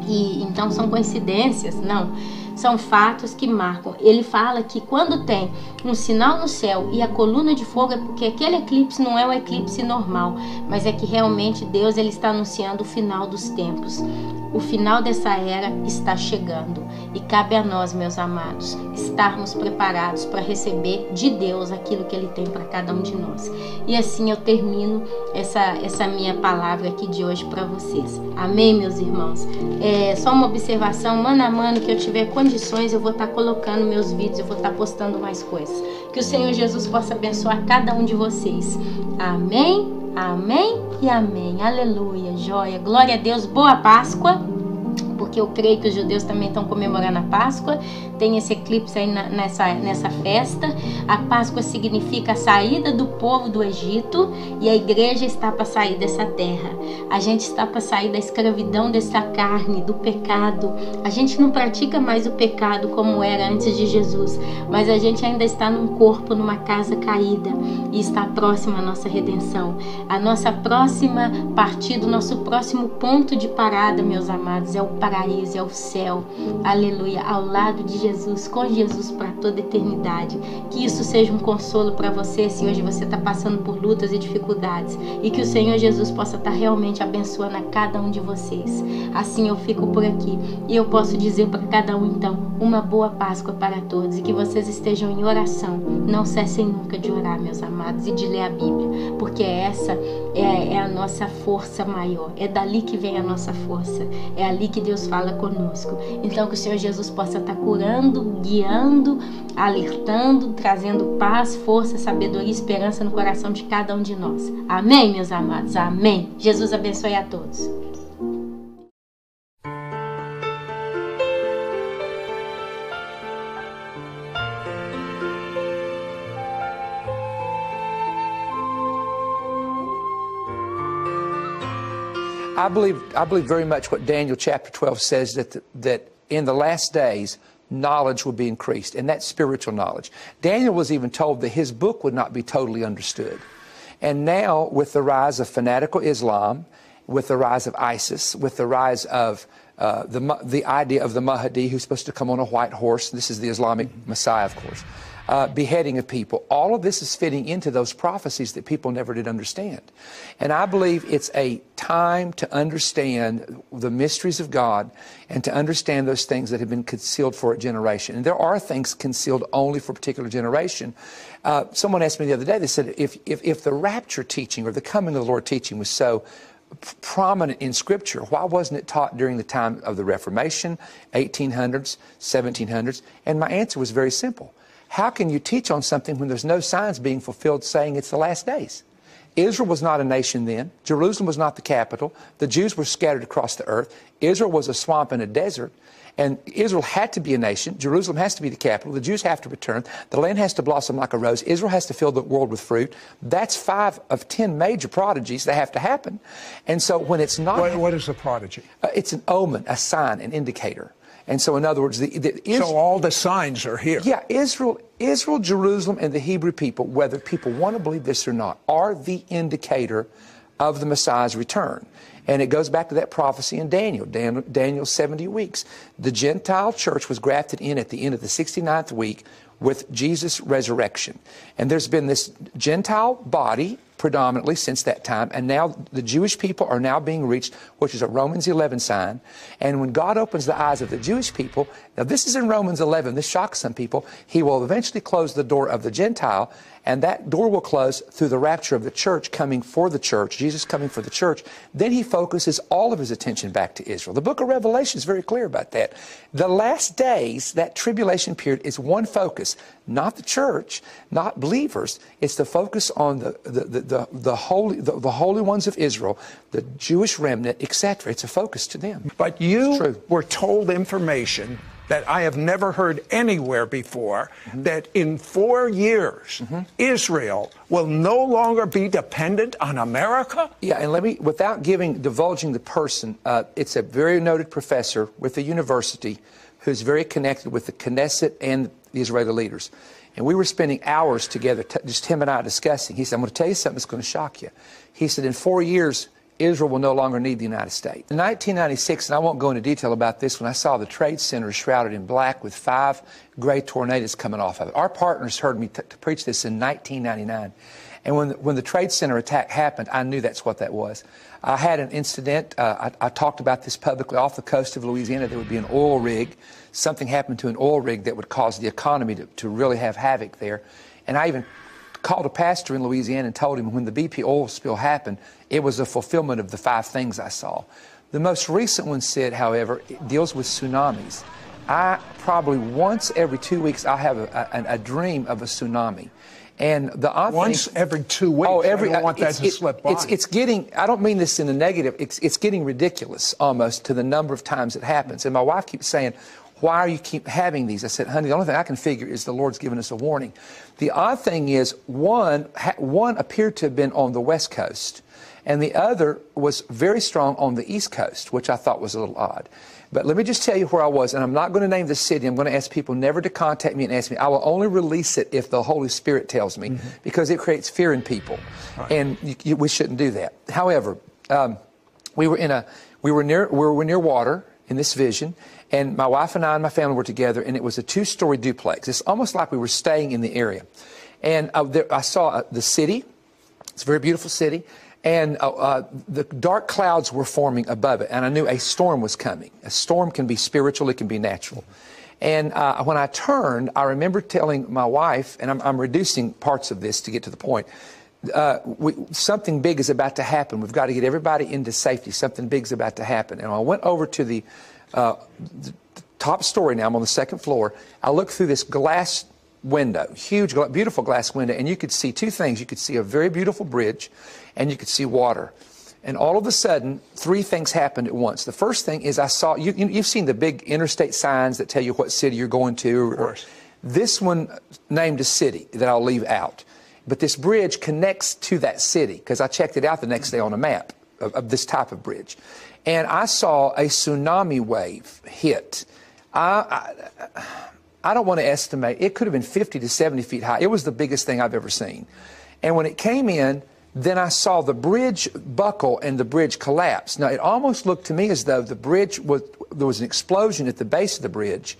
E então são coincidências? Não. São fatos que marcam. Ele fala que quando tem um sinal no céu e a coluna de fogo é porque aquele eclipse não é um eclipse normal, mas é que realmente Deus ele está anunciando o final dos tempos. O final dessa era está chegando e cabe a nós, meus amados, estarmos preparados para receber de Deus aquilo que Ele tem para cada um de nós. E assim eu termino essa minha palavra aqui de hoje para vocês. Amém, meus irmãos? Só uma observação, mano a mano, que eu tiver condições, eu vou estar colocando meus vídeos, eu vou estar postando mais coisas. Que o Senhor Jesus possa abençoar cada um de vocês. Amém? Amém e amém. Aleluia, joia. Glória a Deus. Boa Páscoa. porque eu creio que os judeus também estão comemorando a Páscoa. Tem esse eclipse aí nessa festa. A Páscoa significa a saída do povo do Egito, e a igreja está para sair dessa terra. A gente está para sair da escravidão dessa carne, do pecado. A gente não pratica mais o pecado como era antes de Jesus, mas a gente ainda está num corpo, numa casa caída, e está próxima à nossa redenção. A nossa próxima partida, o nosso próximo ponto de parada, meus amados, é o paraíso, é o céu. Aleluia, ao lado de Jesus, com Jesus para toda a eternidade. Que isso seja um consolo para você, se hoje você está passando por lutas e dificuldades, e que o Senhor Jesus possa estar realmente abençoando a cada um de vocês. Assim eu fico por aqui, e eu posso dizer para cada um, então, uma boa Páscoa para todos, e que vocês estejam em oração. Não cessem nunca de orar, meus amados, e de ler a Bíblia, porque essa é a nossa força maior. É dali que vem a nossa força. É ali que Deus fala conosco. Então, que o Senhor Jesus possa estar curando, guiando, alertando, trazendo paz, força, sabedoria e esperança no coração de cada um de nós. Amém, meus amados? Amém. Jesus abençoe a todos. I believe very much what Daniel chapter 12 says, that in the last days, knowledge will be increased, and that's spiritual knowledge. Daniel was even told that his book would not be totally understood. And now, with the rise of fanatical Islam, with the rise of ISIS, with the rise of the idea of the Mahdi, who's supposed to come on a white horse, this is the Islamic Messiah, of course, beheading of people, all of this is fitting into those prophecies that people never did understand. And I believe it's a time to understand the mysteries of God and to understand those things that have been concealed for a generation. And there are things concealed only for a particular generation. Someone asked me the other day, they said, if the rapture teaching or the coming of the Lord teaching was so prominent in Scripture, why wasn't it taught during the time of the Reformation, 1800s, 1700s? And my answer was very simple. How can you teach on something when there's no signs being fulfilled saying it's the last days? Israel was not a nation then. Jerusalem was not the capital. The Jews were scattered across the earth. Israel was a swamp and a desert. And Israel had to be a nation. Jerusalem has to be the capital. The Jews have to return. The land has to blossom like a rose. Israel has to fill the world with fruit. That's 5 of 10 major prodigies that have to happen. And so when it's not... What is a prodigy? It's an omen, a sign, an indicator. And so, in other words, so all the signs are here. Yeah, Israel, Jerusalem, and the Hebrew people, whether people want to believe this or not, are the indicator of the Messiah's return. And it goes back to that prophecy in Daniel's 70 weeks. The Gentile church was grafted in at the end of the 69th week with Jesus' resurrection. And there's been this Gentile body predominantly since that time, and now the Jewish people are now being reached, which is a Romans 11 sign. And when God opens the eyes of the Jewish people, now this is in Romans 11, this shocks some people, he will eventually close the door of the Gentile, and that door will close through the rapture of the church coming for the church, Jesus coming for the church. Then he focuses all of his attention back to Israel. The book of Revelation is very clear about that. The last days, that tribulation period, is one focus, not the church, not believers. It's the focus on the holy ones of Israel, the Jewish remnant, etc. It's a focus to them. But you were told information that I have never heard anywhere before, that in 4 years, Israel will no longer be dependent on America? Yeah, and let me, without divulging the person, it's a very noted professor with the university who's very connected with the Knesset and the Israeli leaders. And we were spending hours together, just him and I discussing. He said, I'm going to tell you something that's going to shock you. He said, in 4 years, Israel will no longer need the United States. In 1996, and I won't go into detail about this, when I saw the Trade Center shrouded in black with 5 gray tornadoes coming off of it. Our partners heard me to preach this in 1999. And when the Trade Center attack happened, I knew that's what that was. I had an incident. I talked about this publicly off the coast of Louisiana. There would be an oil rig. Something happened to an oil rig that would cause the economy to really have havoc there. And I even called a pastor in Louisiana and told him when the BP oil spill happened, it was a fulfillment of the 5 things I saw. The most recent one said, however, it deals with tsunamis. I probably once every 2 weeks, I have a dream of a tsunami. And the once every 2 weeks. I don't want that to slip by. It's getting, I don't mean this in a negative, it's getting ridiculous almost to the number of times it happens. And my wife keeps saying, why are you keep having these? I said, honey, the only thing I can figure is the Lord's given us a warning. The odd thing is, one appeared to have been on the West Coast, and the other was very strong on the East Coast, which I thought was a little odd. But let me just tell you where I was, and I'm not going to name the city. I'm going to ask people never to contact me and ask me. I will only release it if the Holy Spirit tells me, because it creates fear in people, and we shouldn't do that. However, we were near water in this vision, and my wife and I and my family were together, and it was a 2-story duplex. It's almost like we were staying in the area, and I saw the city. It's a very beautiful city. And the dark clouds were forming above it, and I knew a storm was coming. A storm can be spiritual, it can be natural. And when I turned, I remember telling my wife, and I'm reducing parts of this to get to the point, something big is about to happen. We've got to get everybody into safety. Something big is about to happen. And I went over to the top story now. I'm on the 2nd floor. I looked through this glass window, huge, beautiful glass window, and you could see 2 things. You could see a very beautiful bridge, and you could see water. And all of a sudden, 3 things happened at once. The first thing is I saw, you've seen the big interstate signs that tell you what city you're going to. Of course. This one named a city that I'll leave out. But this bridge connects to that city, because I checked it out the next day on a map of this type of bridge. And I saw a tsunami wave hit. I don't want to estimate. It could have been 50 to 70 feet high. It was the biggest thing I've ever seen. And when it came in, then I saw the bridge buckle and the bridge collapse. Now, it almost looked to me as though the bridge there was an explosion at the base of the bridge.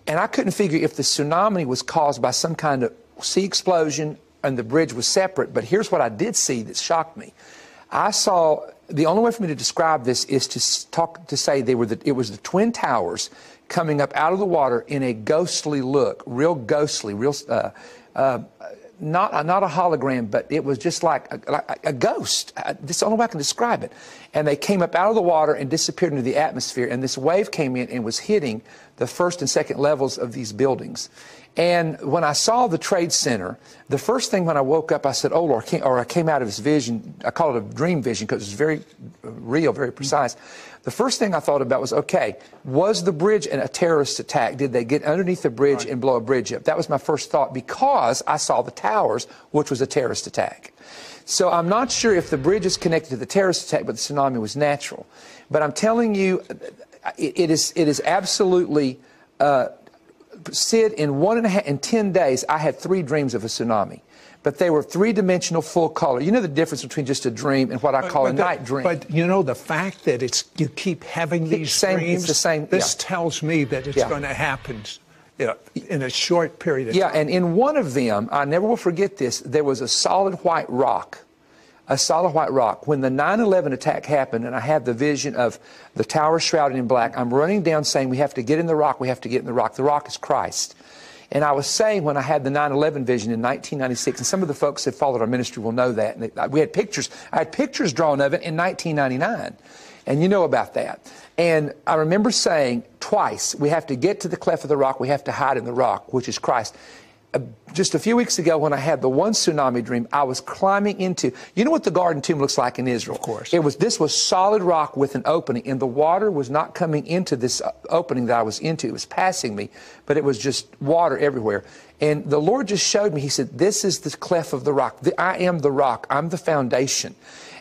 And I couldn't figure if the tsunami was caused by some kind of sea explosion and the bridge was separate. But here's what I did see that shocked me. I saw, the only way for me to describe this is to say it was the Twin Towers coming up out of the water in a ghostly look, real ghostly, real, not a hologram, but it was just like a ghost. This is the only way I can describe it. And they came up out of the water and disappeared into the atmosphere, and this wave came in and was hitting the 1st and 2nd levels of these buildings. And when I saw the Trade Center, the first thing when I woke up, I said, oh, Lord, I came out of this vision. I call it a dream vision because it was very real, very precise. The first thing I thought about was, okay, was the bridge a terrorist attack? Did they get underneath the bridge and blow a bridge up? That was my first thought, because I saw the towers, which was a terrorist attack. So I'm not sure if the bridge is connected to the terrorist attack, but the tsunami was natural. But I'm telling you, it is absolutely, Sid, in 10 days, I had 3 dreams of a tsunami. But they were 3-dimensional, full color. You know the difference between just a dream and what I call a night dream. But you know, the fact that you keep having these dreams, this tells me that it's going to happen in a short period of time. Yeah, and in one of them, I never will forget this, there was a solid white rock. A solid white rock. When the 9/11 attack happened, and I had the vision of the tower shrouded in black, I'm running down saying, we have to get in the rock, we have to get in the rock. The rock is Christ. And I was saying, when I had the 9/11 vision in 1996, and some of the folks that followed our ministry will know that, and we had pictures. I had pictures drawn of it in 1999, and you know about that. And I remember saying twice, we have to get to the cleft of the rock, we have to hide in the rock, which is Christ. Just a few weeks ago, when I had the one tsunami dream, I was climbing into, you know what the Garden Tomb looks like in Israel? Of course. This was solid rock with an opening, and the water was not coming into this opening that I was into. It was passing me, but it was just water everywhere. And the Lord just showed me, He said, this is the cleft of the rock. I am the rock. I'm the foundation.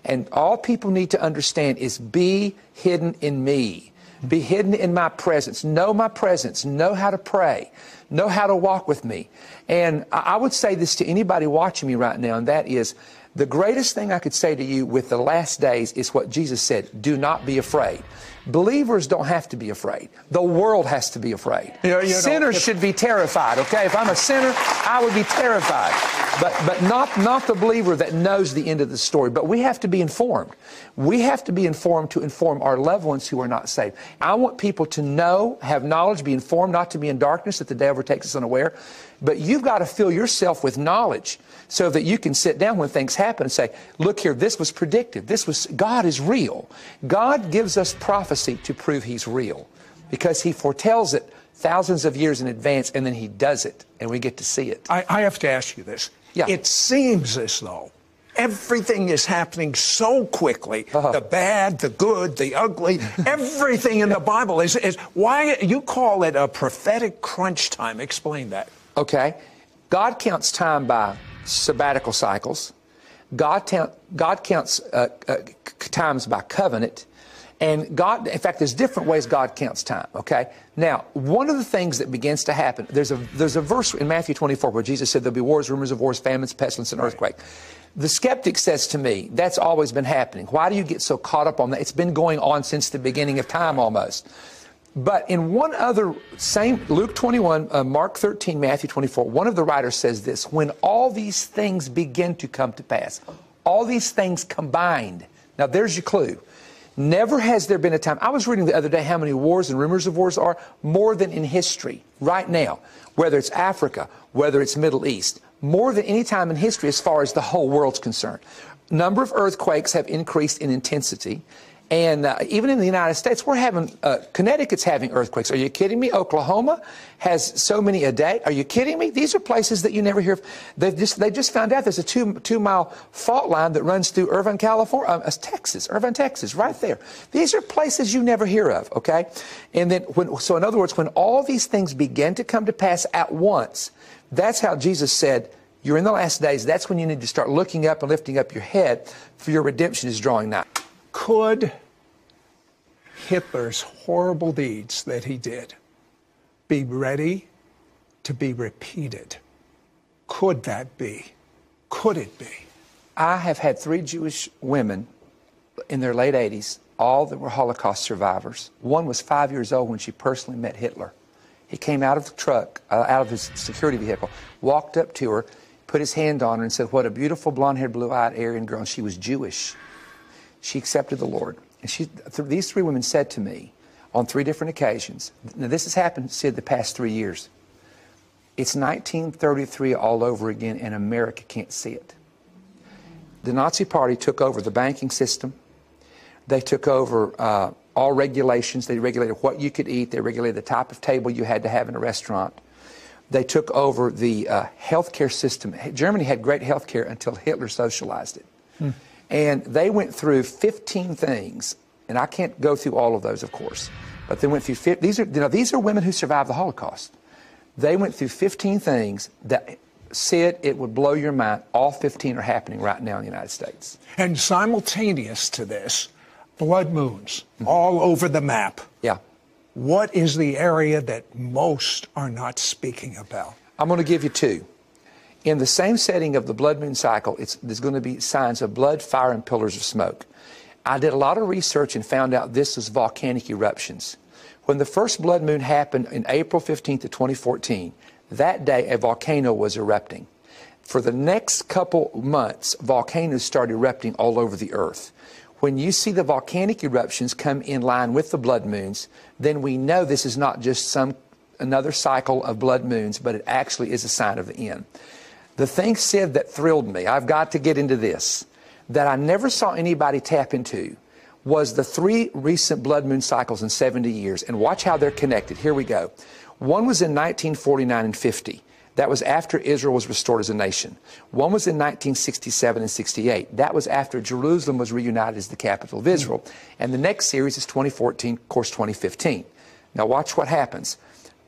And all people need to understand is be hidden in me. Be hidden in my presence. Know my presence. Know how to pray. Know how to walk with me. And I would say this to anybody watching me right now, and that is, the greatest thing I could say to you with the last days is what Jesus said, do not be afraid. Believers don't have to be afraid. The world has to be afraid. Sinners should be terrified, okay? If I'm a sinner, I would be terrified. But not the believer that knows the end of the story. But we have to be informed. We have to be informed to inform our loved ones who are not saved. I want people to know, have knowledge, be informed, not to be in darkness that the day overtakes us unaware. But you've got to fill yourself with knowledge so that you can sit down when things happen and say, look here, this was predicted. God is real. God gives us prophecy to prove He's real because He foretells it thousands of years in advance, and then He does it, and we get to see it. I have to ask you this. Yeah. It seems as though everything is happening so quickly. The bad, the good, the ugly, everything in the Bible is why you call it a prophetic crunch time. Explain that. Okay. God counts time by sabbatical cycles. God counts times by covenant. And God, in fact, there's different ways God counts time, okay? Now, one of the things that begins to happen, there's a verse in Matthew 24 where Jesus said there'll be wars, rumors of wars, famines, pestilence, and earthquake. The skeptic says to me, that's always been happening. Why do you get so caught up on that? It's been going on since the beginning of time almost. But in one other, same Luke 21, Mark 13, Matthew 24, one of the writers says this, when all these things begin to come to pass, all these things combined. Now, there's your clue. Never has there been a time. I was reading the other day how many wars and rumors of wars are, more than in history right now, whether it's Africa, whether it's Middle East, more than any time in history as far as the whole world's concerned. Number of earthquakes have increased in intensity. And even in the United States, we're having, Connecticut's having earthquakes. Are you kidding me? Oklahoma has so many a day. Are you kidding me? These are places that you never hear of. They just found out there's a two-mile fault line that runs through Irvine, California, Irvine, Texas, right there. These are places you never hear of, okay? And then, so in other words, when all these things begin to come to pass at once, that's how Jesus said, you're in the last days. That's when you need to start looking up and lifting up your head, for your redemption is drawing nigh. Could Hitler's horrible deeds that he did be ready to be repeated? Could that be? Could it be? I have had 3 Jewish women in their late 80s, all that were Holocaust survivors. One was 5 years old when she personally met Hitler. He came out of the truck, out of his security vehicle, walked up to her, put his hand on her and said, what a beautiful blonde-haired, blue-eyed Aryan girl. And she was Jewish. She accepted the Lord. And these 3 women said to me on 3 different occasions, now this has happened, Sid, the past 3 years. It's 1933 all over again, and America can't see it. The Nazi Party took over the banking system. They took over all regulations. They regulated what you could eat. They regulated the type of table you had to have in a restaurant. They took over the healthcare system. Germany had great healthcare until Hitler socialized it. And they went through 15 things, and I can't go through all of those, of course, but they went through, these are women who survived the Holocaust. They went through 15 things that, Sid, it would blow your mind. All 15 are happening right now in the United States. And simultaneous to this, blood moons all over the map. Yeah. What is the area that most are not speaking about? I'm going to give you 2. In the same setting of the blood moon cycle, there's going to be signs of blood, fire, and pillars of smoke. I did a lot of research and found out this was volcanic eruptions. When the first blood moon happened in April 15th of 2014, that day a volcano was erupting. For the next couple months, volcanoes started erupting all over the earth. When you see the volcanic eruptions come in line with the blood moons, then we know this is not just another cycle of blood moons, but it actually is a sign of the end. The thing, Sid, that thrilled me, I've got to get into this, that I never saw anybody tap into was the 3 recent blood moon cycles in 70 years. And watch how they're connected. Here we go. One was in 1949 and 50. That was after Israel was restored as a nation. One was in 1967 and 68. That was after Jerusalem was reunited as the capital of Israel. And the next series is 2014, of course, 2015. Now watch what happens.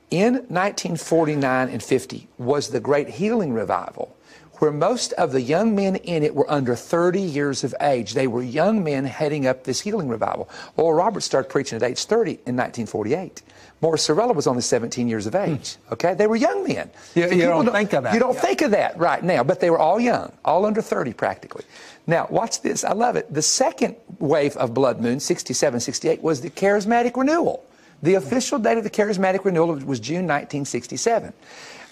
In 1949 and 50 was the Great Healing Revival, where most of the young men in it were under 30 years of age. They were young men heading up this healing revival. Oral Roberts started preaching at age 30 in 1948. Morris Cerullo was only 17 years of age. Okay, they were young men. You don't think of that. You don't think of that right now, but they were all young, all under 30 practically. Now, watch this. I love it. The second wave of blood moon, 67, 68, was the charismatic renewal. The official date of the charismatic renewal was June 1967.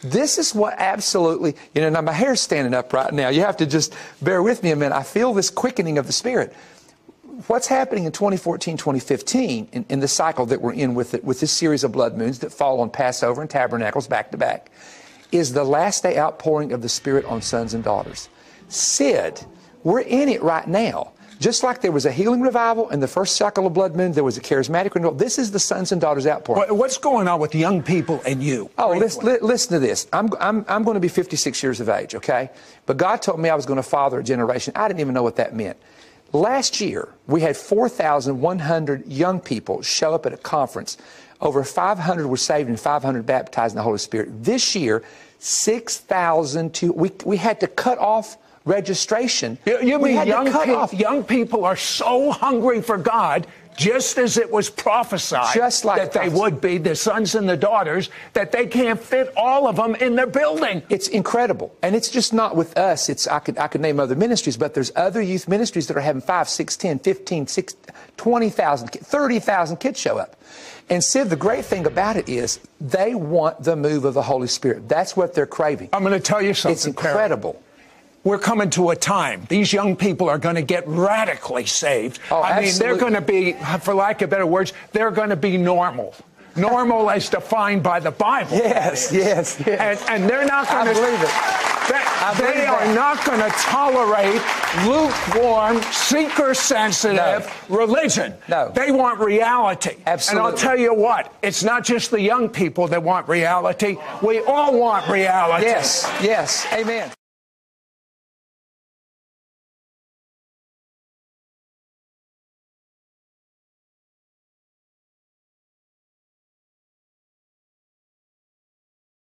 This is what absolutely, now my hair's standing up right now. You have to just bear with me a minute. I feel this quickening of the Spirit. What's happening in 2014, 2015, in the cycle that we're in with this series of blood moons that fall on Passover and Tabernacles back to back, is the last day outpouring of the Spirit on sons and daughters. Sid, we're in it right now. Just like there was a healing revival in the first cycle of blood moon, there was a charismatic renewal. This is the sons and daughters outpouring. What's going on with young people and you? Oh, listen to this. I'm going to be 56 years of age, okay? But God told me I was going to father a generation. I didn't even know what that meant. Last year, we had 4,100 young people show up at a conference. Over 500 were saved and 500 baptized in the Holy Spirit. This year, 6,000. We had to cut off registration. You mean young people are so hungry for God, just as it was prophesied that they would be, the sons and the daughters, that they can't fit all of them in their building. It's incredible. And it's just not with us. I could name other ministries, but there's other youth ministries that are having 5, 6, 10, 15, 20,000, 30,000 kids show up. And Sid, the great thing about it is they want the move of the Holy Spirit. That's what they're craving. I'm going to tell you something. It's incredible. We're coming to a time. These young people are going to get radically saved. Oh, I mean, they're going to be, for lack of better words, they're going to be normal. Normal as defined by the Bible. Yes. And they're not going to... I believe it. They are not going to tolerate lukewarm, seeker-sensitive religion. No. They want reality. Absolutely. And I'll tell you what, it's not just the young people that want reality. We all want reality. Yes. Amen.